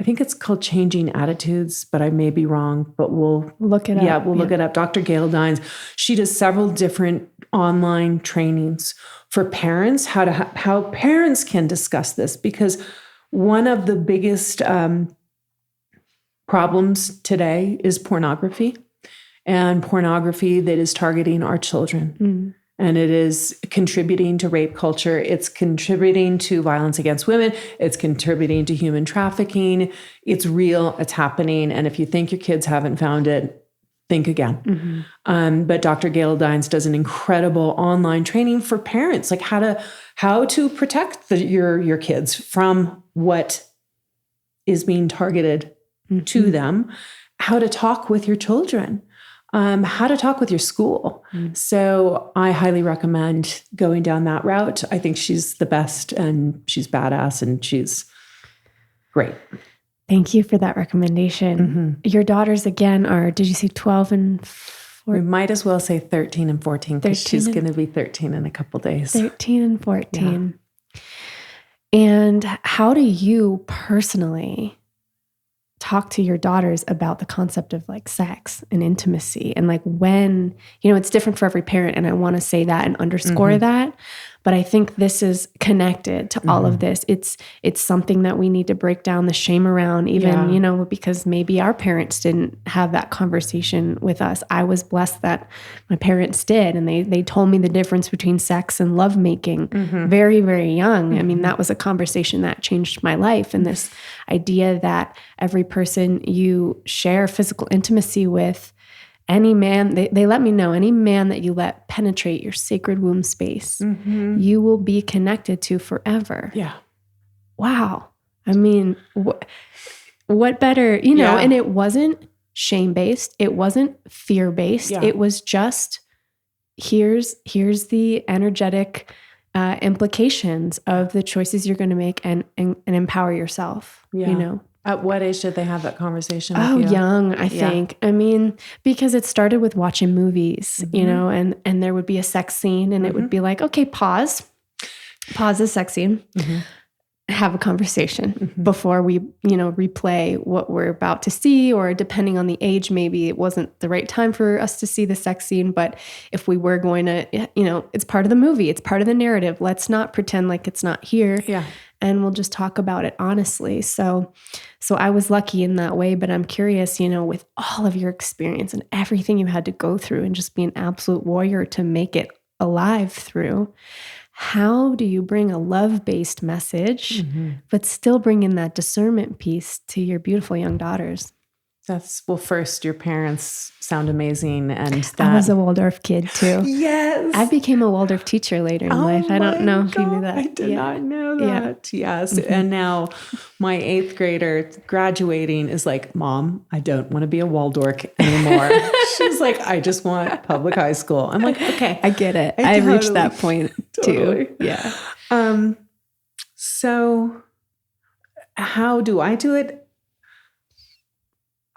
I think it's called Changing Attitudes, but I may be wrong, but we'll look it up. Yeah, we'll look it up. Dr. Gail Dines. She does several different online trainings for parents, how parents can discuss this, because one of the biggest problems today is pornography, and pornography that is targeting our children. Mm. And it is contributing to rape culture. It's contributing to violence against women. It's contributing to human trafficking. It's real. It's happening. And if you think your kids haven't found it, think again. Mm-hmm. But Dr. Gail Dines does an incredible online training for parents, like how to protect your kids from what is being targeted to them, how to talk with your children, how to talk with your school. So I highly recommend going down that route. I think she's the best and she's badass and she's great. Thank you for that recommendation. Mm-hmm. Your daughters again are, did you say 12 and 14? We might as well say 13 and 14 because she's going to be 13 in a couple days. 13 and 14. Yeah. And how do you personally talk to your daughters about the concept of like sex and intimacy and like when, it's different for every parent. And I want to say that and underscore that. But I think this is connected to all of this. It's something that we need to break down the shame around even, because maybe our parents didn't have that conversation with us. I was blessed that my parents did. And they told me the difference between sex and lovemaking very, very young. I mean, that was a conversation that changed my life. And this idea that every person you share physical intimacy with, any man, they let me know, any man that you let penetrate your sacred womb space, you will be connected to forever. Yeah. Wow. I mean, what better, and it wasn't shame-based. It wasn't fear-based. Yeah. It was just, here's the energetic implications of the choices you're going to make and empower yourself, At what age did they have that conversation with you? Young, I think. I mean, because it started with watching movies, and there would be a sex scene and it would be like, okay, pause the sex scene, have a conversation before we, replay what we're about to see, or depending on the age, maybe it wasn't the right time for us to see the sex scene. But if we were going to, it's part of the movie, it's part of the narrative. Let's not pretend like it's not here. Yeah. and we'll just talk about it honestly. So I was lucky in that way, but I'm curious, with all of your experience and everything you had to go through and just be an absolute warrior to make it alive through, how do you bring a love-based message, but still bring in that discernment piece to your beautiful young daughters? First, your parents sound amazing. And I was a Waldorf kid too. Yes. I became a Waldorf teacher later in life. I don't know if you knew that. I did not know that. Yeah. Yes. And now my 8th grader graduating is like, Mom, I don't want to be a Waldorf anymore. She's like, I just want public high school. I'm like, okay. I get it. I reached that point totally. too. Yeah. So how do I do it?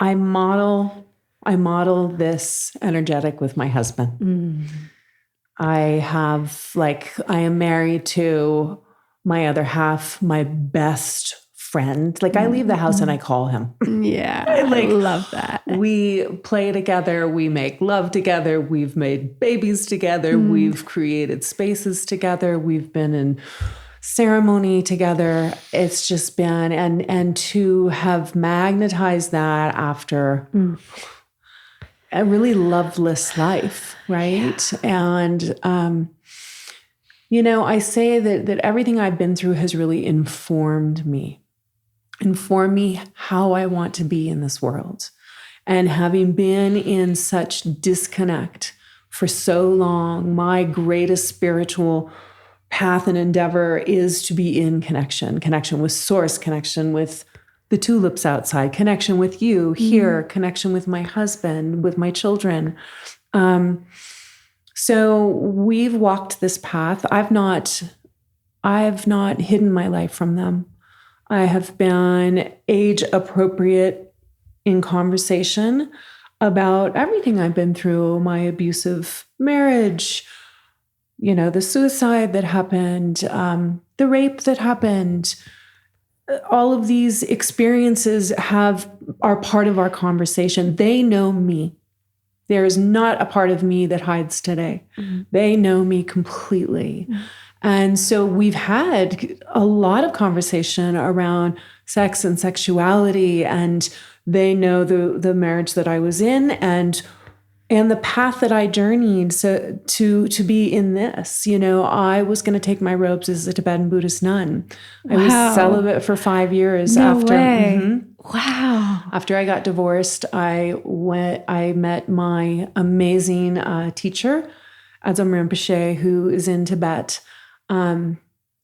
I model this energetic with my husband. I am married to my other half, my best friend. Like I leave the house and I call him. Yeah. I love that. We play together. We make love together. We've made babies together. We've created spaces together. We've been in ceremony together. It's just been, and to have magnetized that after a really loveless life, right? Yeah. And, I say that everything I've been through has really informed me how I want to be in this world. And having been in such disconnect for so long, my greatest spiritual path and endeavor is to be in connection with source, connection with the tulips outside, connection with you here, connection with my husband, with my children. So we've walked this path. I've not hidden my life from them. I have been age appropriate in conversation about everything I've been through, my abusive marriage, the suicide that happened, the rape that happened. All of these experiences are part of our conversation. They know me. There is not a part of me that hides today. They know me completely. And so we've had a lot of conversation around sex and sexuality, and they know the marriage that I was in and the path that I journeyed to be in this. I was going to take my robes as a Tibetan Buddhist nun. Wow. I was celibate for 5 years after. Way. Wow. After I got divorced, I met my amazing teacher, Adzom Rinpoche, who is in Tibet,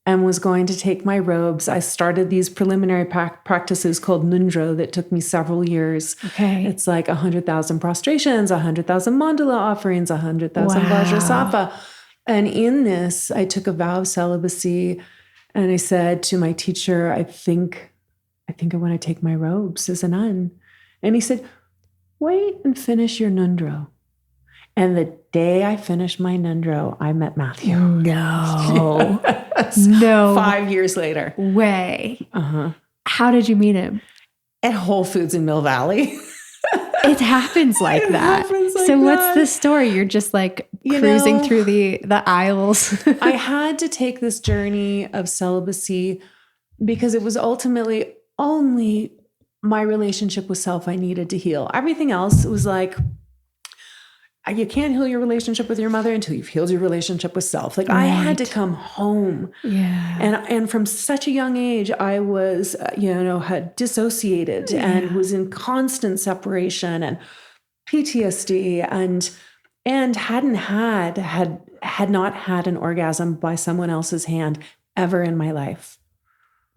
and was going to take my robes. I started these preliminary practices called Nundro that took me several years. Okay. It's like 100,000 prostrations, 100,000 mandala offerings, 100,000 Vajrasattva. And in this, I took a vow of celibacy, and I said to my teacher, I think I want to take my robes as a nun. And he said, wait and finish your Nundro. And the day I finished my Nundro, I met Matthew. No. Yes. No. 5 years later. Way. How did you meet him? At Whole Foods in Mill Valley. It happens like that. So what's the story? You're just like cruising through the aisles. I had to take this journey of celibacy because it was ultimately only my relationship with self I needed to heal. Everything else was like, you can't heal your relationship with your mother until you've healed your relationship with self. Like I had to come home. Yeah. And from such a young age, I was, had dissociated and was in constant separation and PTSD and had not had an orgasm by someone else's hand ever in my life.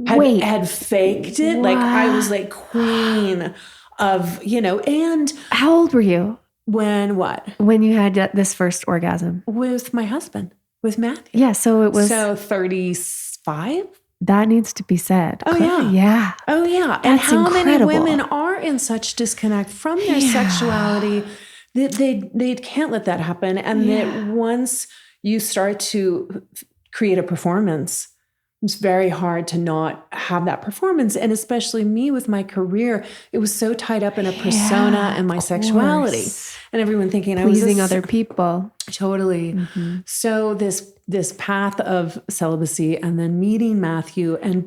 Had faked it. Wow. Like I was like queen of, and how old were you? When what? When you had this first orgasm? With my husband, with Matthew. Yeah, so it was... So 35? That needs to be said. Oh, yeah. Yeah. Oh, yeah. That's and how incredible. many women are in such disconnect from their sexuality that they can't let that happen. And that once you start to create a performance, it's very hard to not have that performance. And especially me with my career, it was so tied up in a persona and my sexuality. And everyone thinking pleasing other people. Totally. Mm-hmm. So this path of celibacy and then meeting Matthew and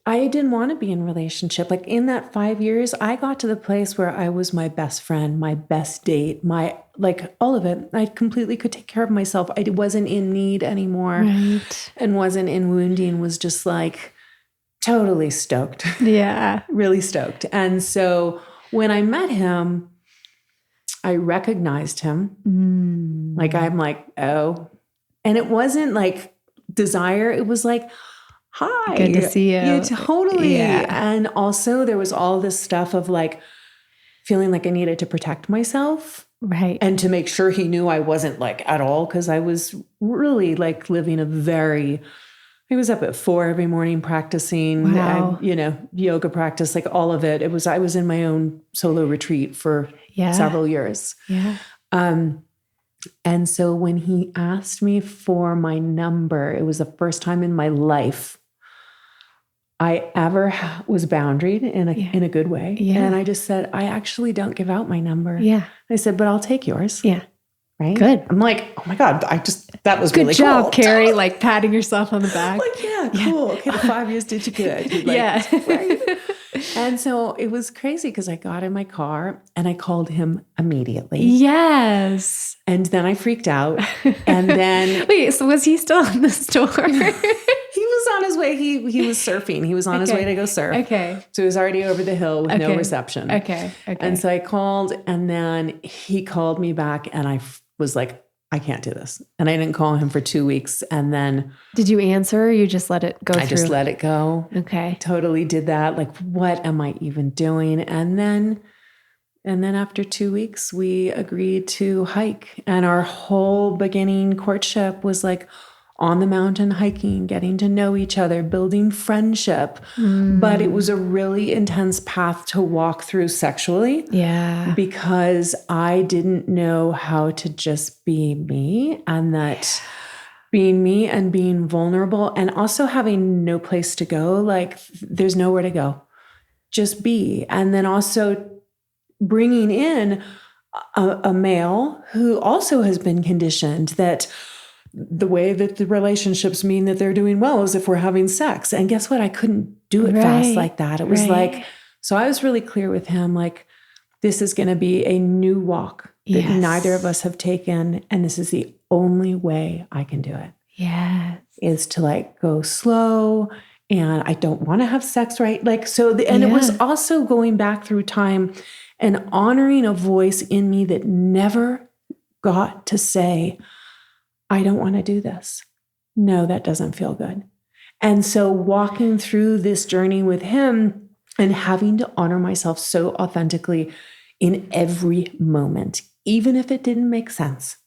I didn't want to be in a relationship. Like in that 5 years, I got to the place where I was my best friend, my best date, all of it. I completely could take care of myself. I wasn't in need anymore, Right. and wasn't in wounding, was just like totally stoked. Yeah. Really stoked. And so when I met him, I recognized him. Like, I'm like, oh. And it wasn't like desire. It was like, hi. Good to see you. Yeah, totally. Yeah. And also there was all this stuff of like feeling like I needed to protect myself. Right. And to make sure he knew I wasn't like at all. Cause I was really like living I was up at 4 every morning practicing, wow. Yoga practice, like all of it. I was in my own solo retreat for several years. Yeah. And so when he asked me for my number, it was the first time in my life I ever was boundaried in a good way. Yeah. And I just said, I actually don't give out my number. Yeah. I said, but I'll take yours. Yeah. Right. Good. I'm like, oh my God, that was good really job, cool. Carrie. Like patting yourself on the back. Like, yeah, cool. Okay, the 5 years did you good. Like, yeah. Right? And so it was crazy because I got in my car and I called him immediately. Yes. And then I freaked out. And then wait, so was he still in the store? He was on his way. He was surfing. He was on his way to go surf. Okay. So he was already over the hill with no reception. Okay. And so I called, and then he called me back, and I was like, I can't do this. And I didn't call him for 2 weeks. And then did you answer or you just let it go through? I just let it go. Okay. Totally did that. Like, what am I even doing? And then after 2 weeks, we agreed to hike. And our whole beginning courtship was like on the mountain hiking, getting to know each other, building friendship. But it was a really intense path to walk through sexually. Yeah. Because I didn't know how to just be me, and that being me and being vulnerable and also having no place to go, like there's nowhere to go, just be. And then also bringing in a male who also has been conditioned that the way that the relationships mean that they're doing well is if we're having sex. And guess what? I couldn't do it fast like that. It was like, so I was really clear with him, like, this is going to be a new walk that neither of us have taken. And this is the only way I can do it. Yes. Is to like go slow. And I don't want to have sex, right? Like, so, it was also going back through time and honoring a voice in me that never got to say, I don't want to do this. No, that doesn't feel good. And so walking through this journey with him and having to honor myself so authentically in every moment, even if it didn't make sense.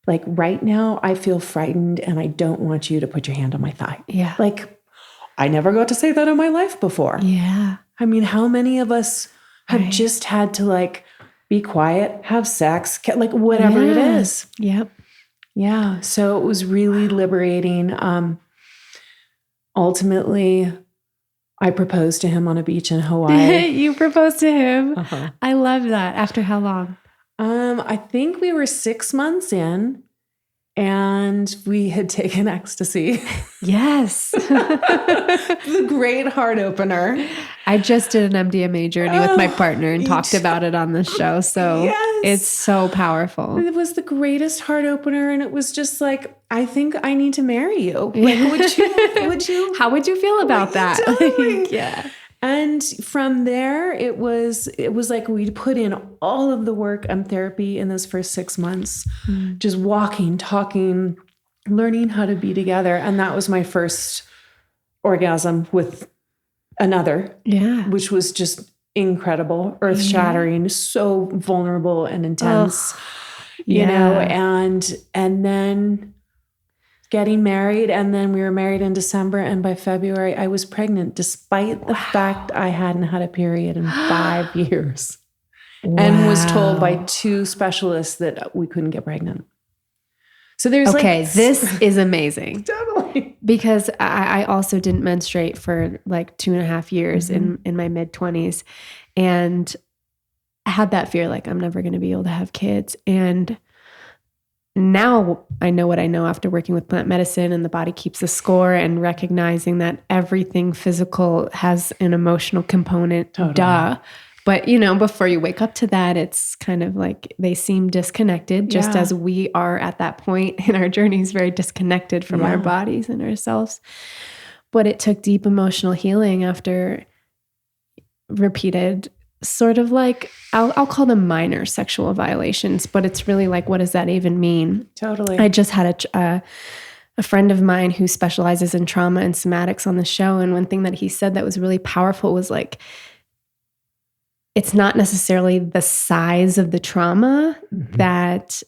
Like right now, I feel frightened and I don't want you to put your hand on my thigh. Yeah. Like I never got to say that in my life before. Yeah. I mean, how many of us have just had to like be quiet, have sex, like whatever it is. Yep. Yeah. So it was really liberating. Ultimately, I proposed to him on a beach in Hawaii. You proposed to him. Uh-huh. I love that. After how long? I think we were 6 months in and we had taken ecstasy. Yes. The great heart opener. I just did an MDMA journey with my partner and talked about it on this show. So it's so powerful. It was the greatest heart opener. And it was just like, I think I need to marry you. Like, would you? How would you feel about that? Yeah. And from there, it was like we put in all of the work and therapy in those first 6 months, just walking, talking, learning how to be together. And that was my first orgasm with another, which was just incredible, earth-shattering, so vulnerable and intense, you know, and then getting married. And then we were married in December. And by February, I was pregnant, despite the fact I hadn't had a period in 5 years. And was told by 2 specialists that we couldn't get pregnant. So there's this is amazing. Totally. Because I also didn't menstruate for like 2.5 years in my mid-20s. And had that fear, like I'm never going to be able to have kids. And now I know what I know after working with plant medicine, and the body keeps a score, and recognizing that everything physical has an emotional component. Totally. Duh. But, before you wake up to that, it's kind of like they seem disconnected, just as we are at that point in our journeys, very disconnected from our bodies and ourselves. But it took deep emotional healing after repeated sort of like, I'll call them minor sexual violations, but it's really like, what does that even mean? Totally. I just had a friend of mine who specializes in trauma and somatics on the show. And one thing that he said that was really powerful was like, it's not necessarily the size of the trauma that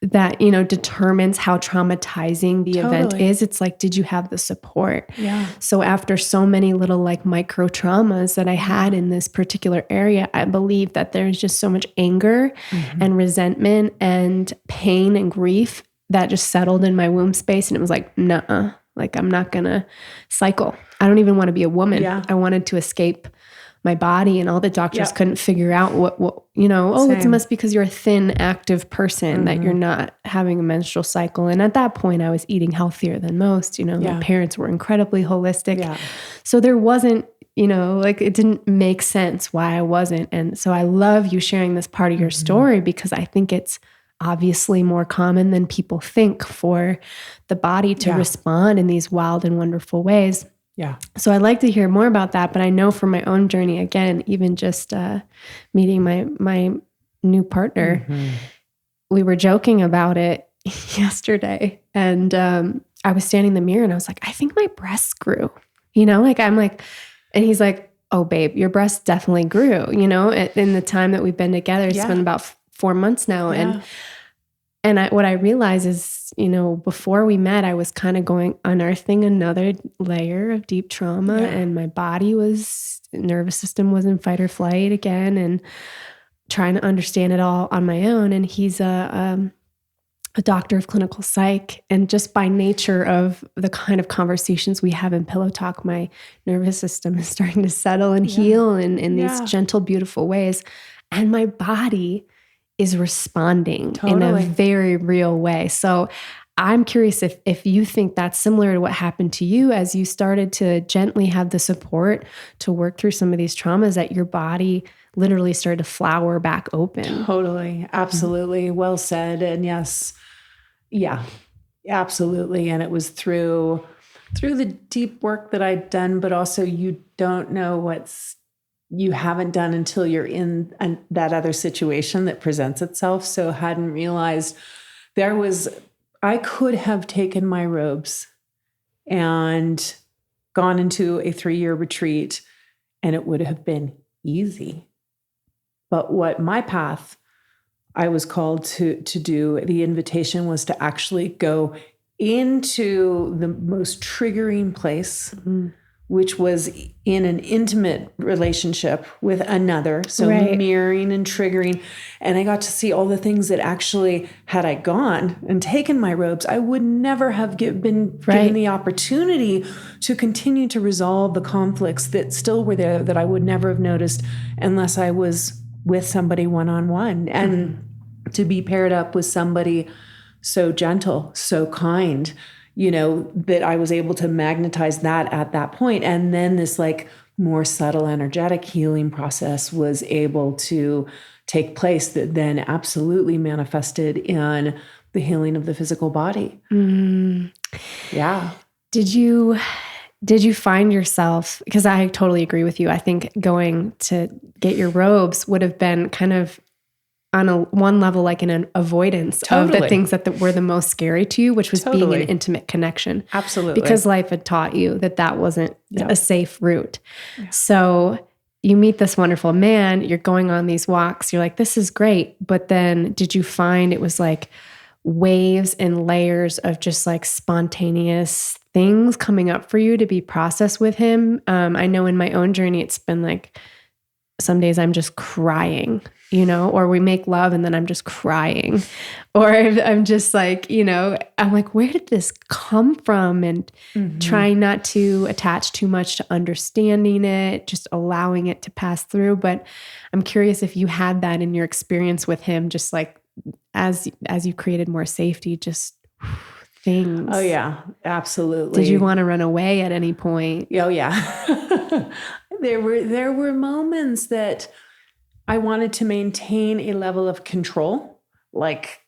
determines how traumatizing the event is. It's like, did you have the support? Yeah. So after so many little like micro traumas that I had in this particular area, I believe that there's just so much anger and resentment and pain and grief that just settled in my womb space. And it was like, nuh-uh, like I'm not gonna cycle. I don't even want to be a woman. Yeah. I wanted to escape my body, and all the doctors couldn't figure out what it must be because you're a thin, active person that you're not having a menstrual cycle. And at that point I was eating healthier than most, my parents were incredibly holistic. Yeah. So there wasn't, like it didn't make sense why I wasn't. And so I love you sharing this part of your story, because I think it's obviously more common than people think for the body to respond in these wild and wonderful ways. Yeah. So I'd like to hear more about that, but I know from my own journey, again, even just meeting my new partner, we were joking about it yesterday, and I was standing in the mirror and I was like, I think my breasts grew, and he's like, oh babe, your breasts definitely grew, in the time that we've been together. It's been about 4 months now. Yeah. And what I realized is, before we met, I was kind of unearthing another layer of deep trauma, and my nervous system was in fight or flight again, and trying to understand it all on my own. And he's a doctor of clinical psych. And just by nature of the kind of conversations we have in Pillow Talk, my nervous system is starting to settle and heal in these gentle, beautiful ways. And my body is responding in a very real way. So I'm curious if you think that's similar to what happened to you as you started to gently have the support to work through some of these traumas, that your body literally started to flower back open. Totally. Absolutely. Well said. And yes. Yeah, absolutely. And it was through the deep work that I'd done, but also you don't know you haven't done until you're in that other situation that presents itself. So hadn't realized I could have taken my robes and gone into a 3-year retreat, and it would have been easy. But what my path I was called to do, the invitation was to actually go into the most triggering place, which was in an intimate relationship with another. So mirroring and triggering. And I got to see all the things that actually, had I gone and taken my robes, I would never have been given the opportunity to continue to resolve the conflicts that still were there, that I would never have noticed unless I was with somebody one-on-one. And to be paired up with somebody so gentle, so kind, that I was able to magnetize that at that point. And then this like more subtle energetic healing process was able to take place that then absolutely manifested in the healing of the physical body. Yeah. Did you find yourself, because I totally agree with you. I think going to get your robes would have been kind of on one level, like an avoidance of the things that were the most scary to you, which was being in intimate connection. Absolutely. Because life had taught you that wasn't a safe route. Yeah. So you meet this wonderful man, you're going on these walks, you're like, this is great. But then did you find it was like waves and layers of just like spontaneous things coming up for you to be processed with him? I know in my own journey, it's been like, some days I'm just crying, or we make love and then I'm just crying, or I'm just like, I'm like, where did this come from? And trying not to attach too much to understanding it, just allowing it to pass through. But I'm curious if you had that in your experience with him, just like as you created more safety, just things. Oh yeah, absolutely. Did you want to run away at any point? Oh yeah. There were moments that I wanted to maintain a level of control, like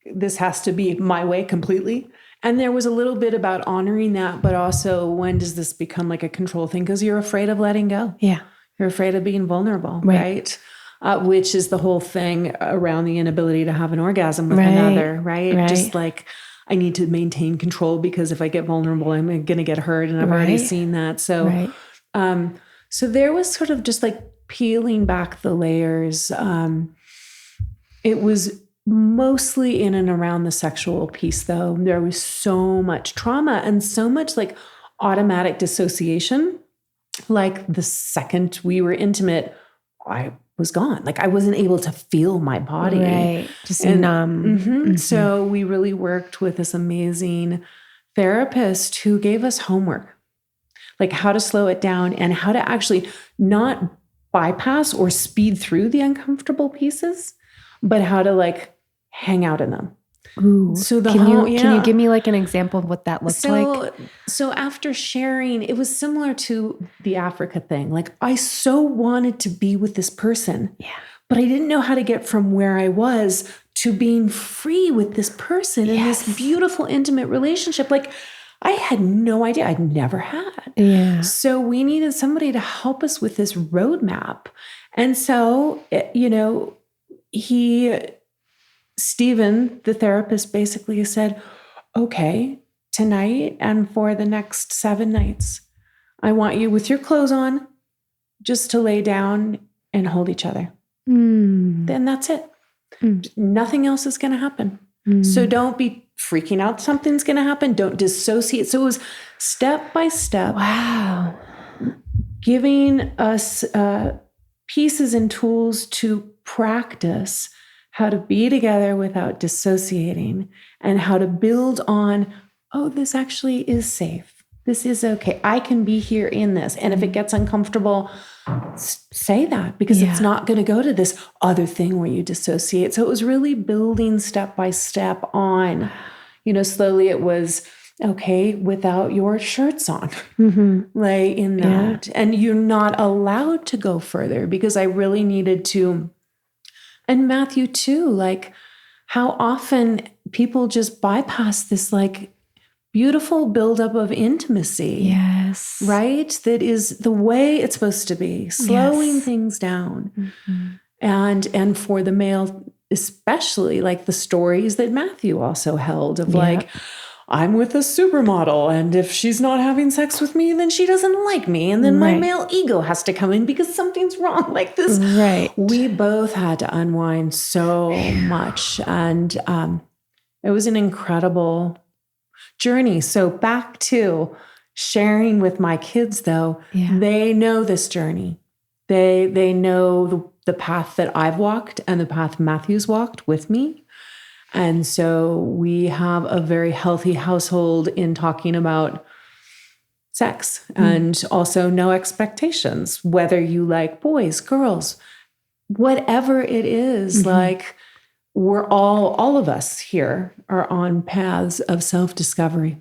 this has to be my way completely. And there was a little bit about honoring that, but also when does this become like a control thing? Because you're afraid of letting go. Yeah. You're afraid of being vulnerable, right? Which is the whole thing around the inability to have an orgasm with another, right? Just like I need to maintain control because if I get vulnerable, I'm going to get hurt. And I've already seen that. So, so there was sort of just like peeling back the layers. It was mostly in and around the sexual piece, though. There was so much trauma and so much like automatic dissociation. Like the second we were intimate, I was gone. Like I wasn't able to feel my body. Right. Just numb. So we really worked with this amazing therapist who gave us homework, like how to slow it down and how to actually not bypass or speed through the uncomfortable pieces, but how to like hang out in them. Ooh. So can you give me like an example of what that looked like? So after sharing, it was similar to the Africa thing. Like I so wanted to be with this person, but I didn't know how to get from where I was to being free with this person in this beautiful, intimate relationship. Like I had no idea. I'd never had. Yeah. So we needed somebody to help us with this roadmap. And so, Stephen, the therapist, basically said, okay, tonight and for the next 7 nights, I want you with your clothes on just to lay down and hold each other. Then that's it. Nothing else is going to happen. So don't be freaking out. Something's going to happen. Don't dissociate. So it was step by step. Wow. Giving us pieces and tools to practice how to be together without dissociating and how to build on, oh, this actually is safe. This is okay. I can be here in this. And if it gets uncomfortable, say that because it's not going to go to this other thing where you dissociate. So it was really building step by step on, slowly it was, okay, without your shirts on, lay in that. And you're not allowed to go further because I really needed to. And Matthew too, like how often people just bypass this like beautiful buildup of intimacy. Yes. Right? That is the way it's supposed to be, slowing things down. And for the male, especially like the stories that Matthew also held of like, I'm with a supermodel, and if she's not having sex with me, then she doesn't like me. And then my male ego has to come in because something's wrong like this. Right. We both had to unwind so much. And it was an incredible journey. So back to sharing with my kids, though, they know this journey. They know the path that I've walked and the path Matthew's walked with me. And so we have a very healthy household in talking about sex and also no expectations, whether you like boys, girls, whatever it is, like we're all of us here are on paths of self-discovery.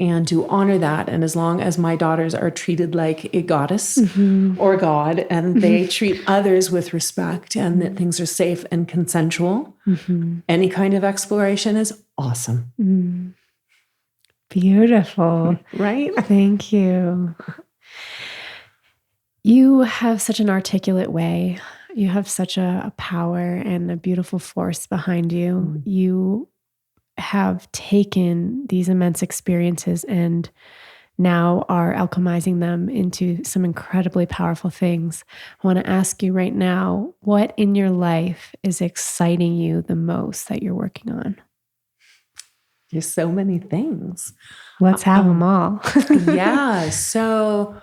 And to honor that. And as long as my daughters are treated like a goddess or God, and they treat others with respect and that things are safe and consensual, any kind of exploration is awesome. Beautiful. Right? Thank you. You have such an articulate way. You have such a power and a beautiful force behind you. You have taken these immense experiences and now are alchemizing them into some incredibly powerful things. I want to ask you right now, what in your life is exciting you the most that you're working on? There's so many things. Let's have them all. So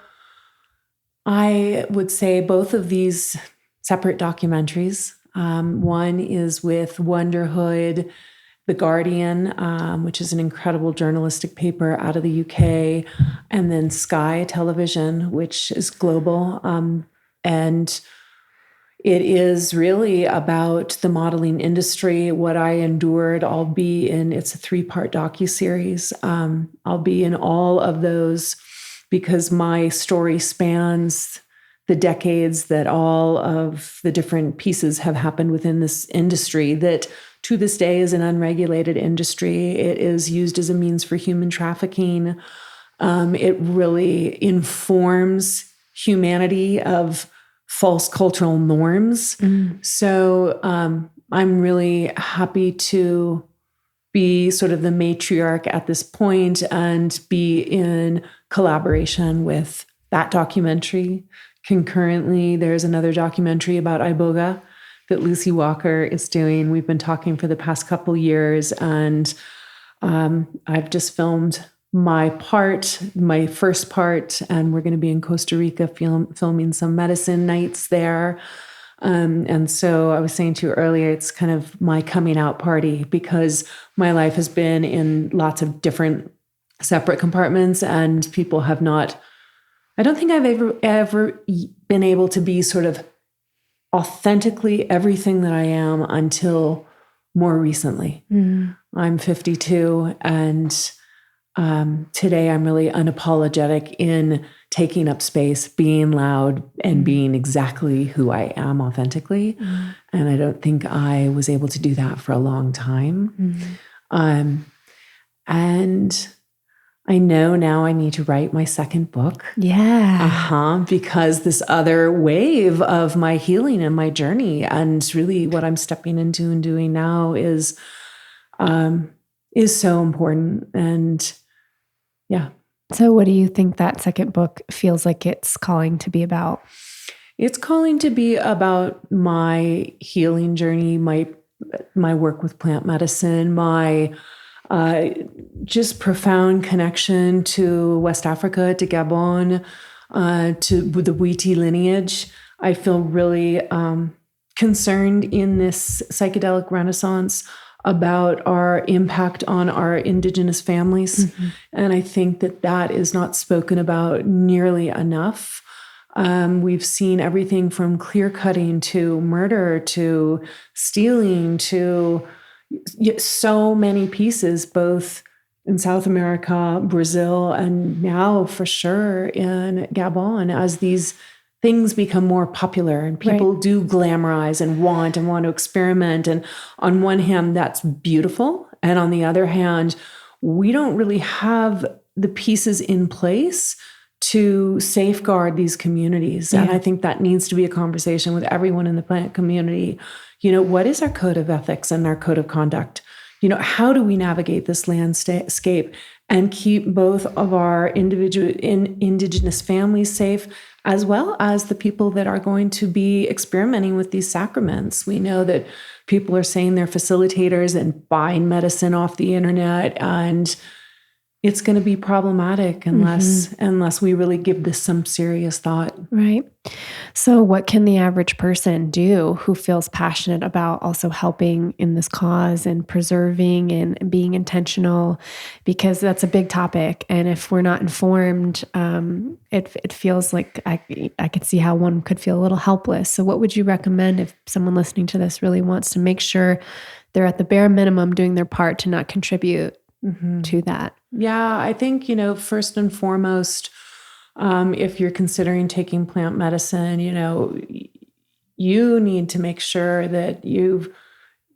I would say both of these separate documentaries. One is with Wonderhood, The Guardian, which is an incredible journalistic paper out of the UK, and then Sky Television, which is global. And it is really about the modeling industry, what I endured. It's a 3-part docuseries. I'll be in all of those because my story spans the decades that all of the different pieces have happened within this industry that to this day is an unregulated industry. It is used as a means for human trafficking. It really informs humanity of false cultural norms. So I'm really happy to be sort of the matriarch at this point and be in collaboration with that documentary. Concurrently, there's another documentary about Iboga that Lucy Walker is doing. We've been talking for the past couple years, and I've just filmed my first part, and we're going to be in Costa Rica filming some medicine nights there. And so I was saying to you earlier, it's kind of my coming out party because my life has been in lots of different separate compartments, and people have not, I don't think I've ever been able to be sort of authentically everything that I am until more recently. I'm 52, and today I'm really unapologetic in taking up space, being loud, and being exactly who I am authentically. And I don't think I was able to do that for a long time. And I know now I need to write my second book. Yeah. Because this other wave of my healing and my journey, and really what I'm stepping into and doing now is so important. And yeah. So what do you think that second book feels like it's calling to be about? It's calling to be about my healing journey, my work with plant medicine, my just profound connection to West Africa, to Gabon, to the Witi lineage. I feel really concerned in this psychedelic renaissance about our impact on our indigenous families. And I think that is not spoken about nearly enough. We've seen everything from clear cutting to murder to stealing to so many pieces, both in South America, Brazil, and now for sure in Gabon, as these things become more popular and people do glamorize and want to experiment. And on one hand, that's beautiful. And on the other hand, we don't really have the pieces in place to safeguard these communities. And I think that needs to be a conversation with everyone in the plant community. What is our code of ethics and our code of conduct? How do we navigate this landscape and keep both of our indigenous families safe, as well as the people that are going to be experimenting with these sacraments? We know that people are saying they're facilitators and buying medicine off the internet, and it's going to be problematic unless we really give this some serious thought. Right. So what can the average person do who feels passionate about also helping in this cause and preserving and being intentional? Because that's a big topic. And if we're not informed, it feels like I could see how one could feel a little helpless. So what would you recommend if someone listening to this really wants to make sure they're at the bare minimum doing their part to not contribute to that? Yeah, I think, first and foremost, if you're considering taking plant medicine, you need to make sure that you've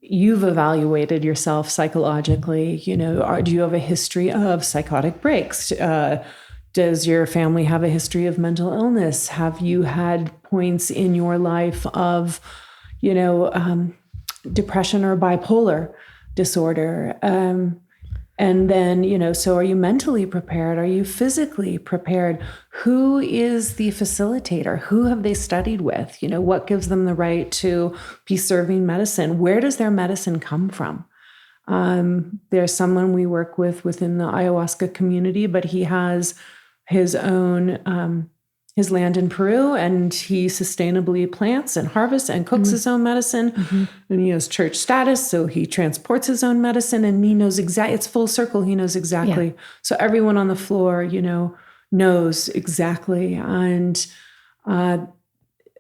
evaluated yourself psychologically. Do you have a history of psychotic breaks? Does your family have a history of mental illness? Have you had points in your life of, depression or bipolar disorder? And then, so are you mentally prepared? Are you physically prepared? Who is the facilitator? Who have they studied with? What gives them the right to be serving medicine? Where does their medicine come from? There's someone we work with within the ayahuasca community, but he has his own his land in Peru, and he sustainably plants and harvests and cooks his own medicine. And he has church status, so he transports his own medicine, and he knows exactly, it's full circle. He knows exactly. Yeah. So everyone on the floor, knows exactly. And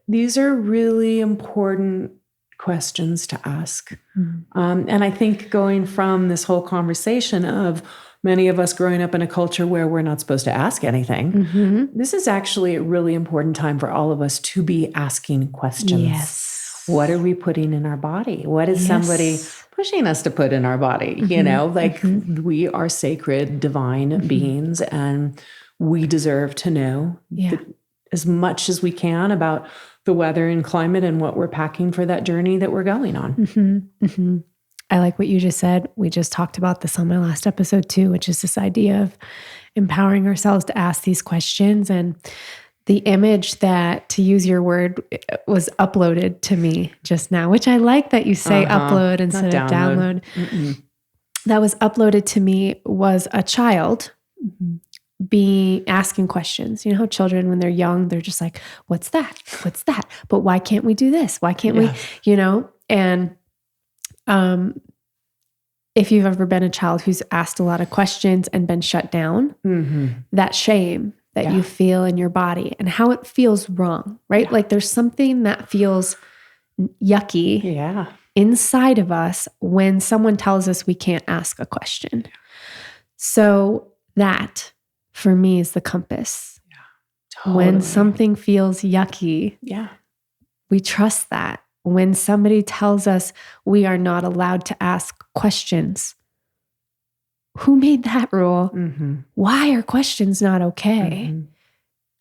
these are really important questions to ask. And I think going from this whole conversation of many of us growing up in a culture where we're not supposed to ask anything, this is actually a really important time for all of us to be asking questions. Yes. What are we putting in our body? What is somebody pushing us to put in our body? We are sacred, divine beings, and we deserve to know as much as we can about the weather and climate and what we're packing for that journey that we're going on. I like what you just said. We just talked about this on my last episode too, which is this idea of empowering ourselves to ask these questions. And the image that, to use your word, was uploaded to me just now, which I like that you say upload instead of download. That was uploaded to me was a child asking questions. You know how children, when they're young, they're just like, what's that? What's that? But why can't we do this? Why can't we, And if you've ever been a child who's asked a lot of questions and been shut down, that shame that you feel in your body and how it feels wrong, right? Yeah. Like there's something that feels yucky inside of us when someone tells us we can't ask a question. So that, for me, is the compass. Yeah, totally. When something feels yucky, we trust that. When somebody tells us we are not allowed to ask questions, who made that rule? Why are questions not okay?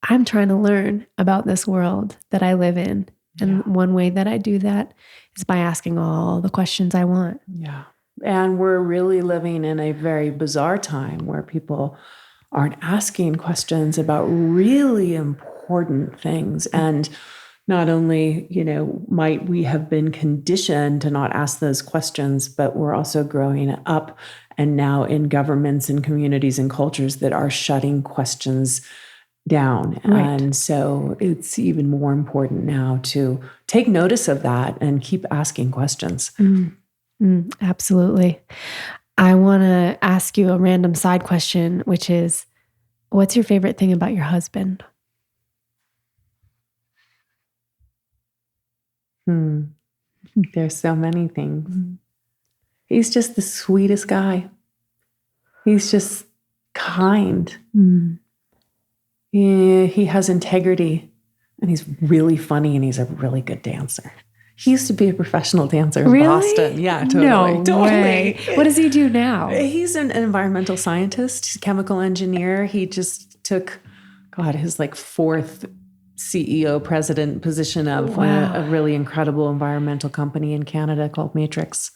I'm trying to learn about this world that I live in. And one way that I do that is by asking all the questions I want. Yeah. And we're really living in a very bizarre time where people aren't asking questions about really important things. And not only, might we have been conditioned to not ask those questions, but we're also growing up and now in governments and communities and cultures that are shutting questions down. Right. And so it's even more important now to take notice of that and keep asking questions. Absolutely. I want to ask you a random side question, which is, what's your favorite thing about your husband? There's so many things. He's just the sweetest guy. He's just kind. He has integrity, and he's really funny, and he's a really good dancer. He used to be a professional dancer in Boston. Yeah, totally. No way. What does he do now? He's an environmental scientist. He's a chemical engineer. He just took, his fourth CEO president position of a really incredible environmental company in Canada called Matrix.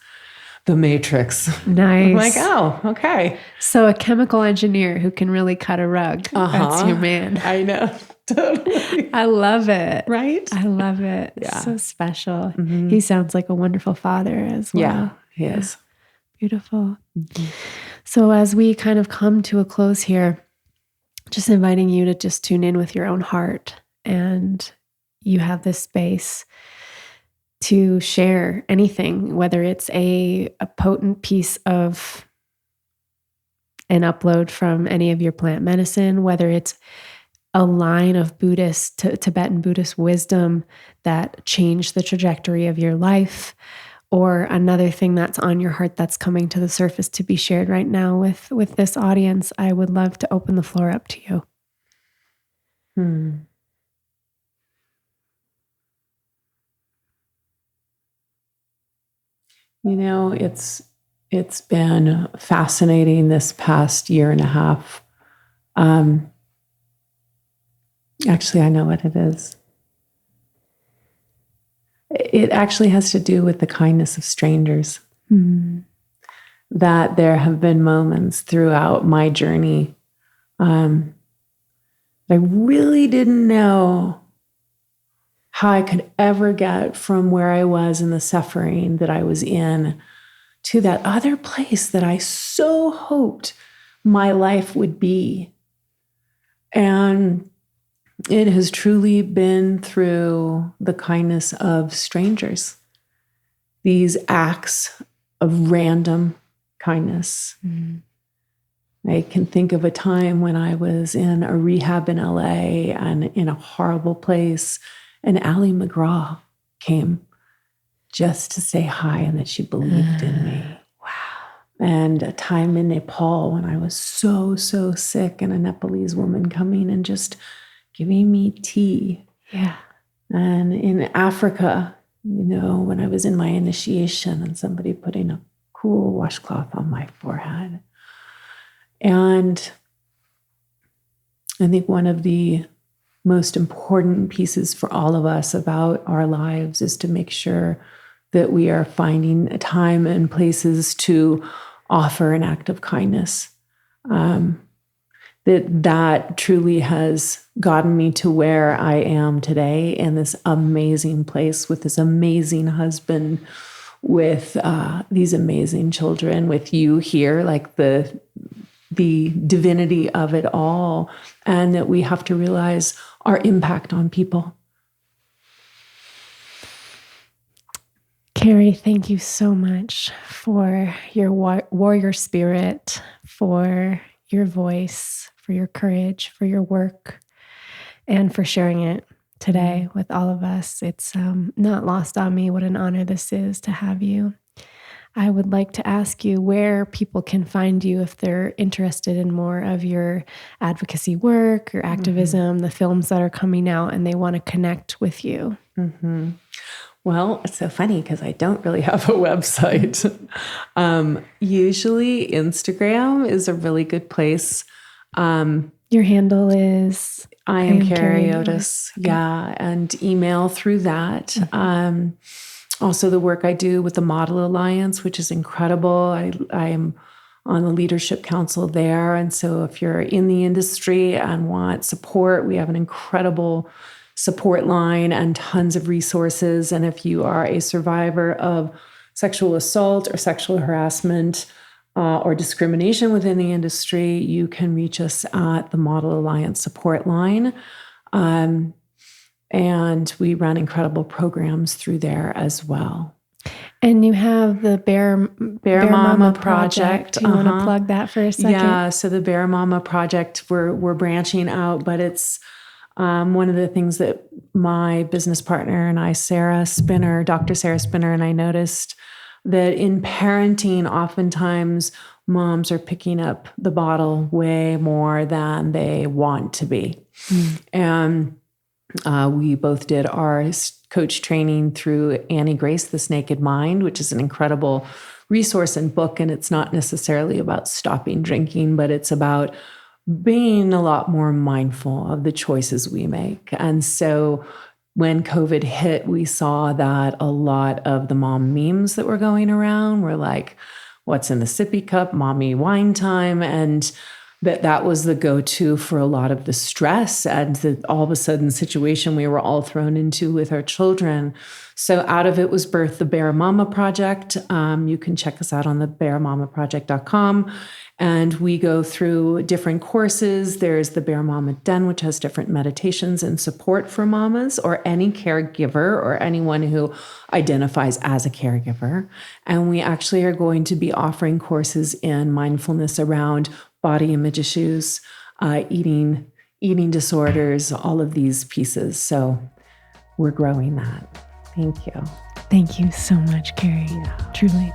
The Matrix. Nice. I'm like, oh, okay. So a chemical engineer who can really cut a rug. That's your man. I know. Totally. I love it. Right? I love it. Yeah. So special. He sounds like a wonderful father as well. Yeah, he is. Beautiful. So as we kind of come to a close here, just inviting you to just tune in with your own heart. And you have this space to share anything, whether it's a potent piece of an upload from any of your plant medicine, whether it's a line of Tibetan Buddhist wisdom that changed the trajectory of your life, or another thing that's on your heart that's coming to the surface to be shared right now with this audience. I would love to open the floor up to you. It's been fascinating this past year and a half. Actually, I know what it is. It actually has to do with the kindness of strangers. That there have been moments throughout my journey I really didn't know how I could ever get from where I was in the suffering that I was in to that other place that I so hoped my life would be. And It has truly been through the kindness of strangers. These acts of random kindness. I can think of a time when I was in a rehab in LA and in a horrible place, and Allie McGraw came just to say hi and that she believed in me. Wow. And a time in Nepal when I was so sick, and a Nepalese woman coming and just giving me tea. Yeah. And in Africa, when I was in my initiation, and somebody putting a cool washcloth on my forehead. And I think one of the most important pieces for all of us about our lives is to make sure that we are finding time and places to offer an act of kindness. That truly has gotten me to where I am today, in this amazing place with this amazing husband, with these amazing children, with you here, like the divinity of it all, and that we have to realize our impact on people. Carré, thank you so much for your warrior spirit, for your voice, for your courage, for your work, and for sharing it today with all of us. It's not lost on me what an honor this is to have you. I would like to ask you where people can find you if they're interested in more of your advocacy work, your activism, the films that are coming out, and they want to connect with you. Well, it's so funny because I don't really have a website. Usually Instagram is a really good place. Your handle is? I am Carre Otis. Okay. Yeah, and email through that. Also, the work I do with the Model Alliance, which is incredible. I'm on the leadership council there. And so if you're in the industry and want support, we have an incredible support line and tons of resources. And if you are a survivor of sexual assault or sexual harassment or discrimination within the industry, you can reach us at the Model Alliance support line. And we run incredible programs through there as well. And you have the Bear Mama Project. Do you want to plug that for a second? Yeah, so the Bear Mama Project, we're branching out, but it's one of the things that my business partner and I, Dr. Sarah Spinner, and I noticed that in parenting, oftentimes moms are picking up the bottle way more than they want to be. And we both did our coach training through Annie Grace, This Naked Mind, which is an incredible resource and book. And it's not necessarily about stopping drinking, but it's about being a lot more mindful of the choices we make. And so when COVID hit, we saw that a lot of the mom memes that were going around were like, what's in the sippy cup, mommy wine time. And that was the go-to for a lot of the stress and the all of a sudden situation we were all thrown into with our children. So out of it was birthed the Bear Mama Project. You can check us out on the bearmamaproject.com. And we go through different courses. There's the Bear Mama Den, which has different meditations and support for mamas or any caregiver or anyone who identifies as a caregiver. And we actually are going to be offering courses in mindfulness around body image issues, eating disorders, all of these pieces. So we're growing that. Thank you. Thank you so much, Carré. Yeah. Truly.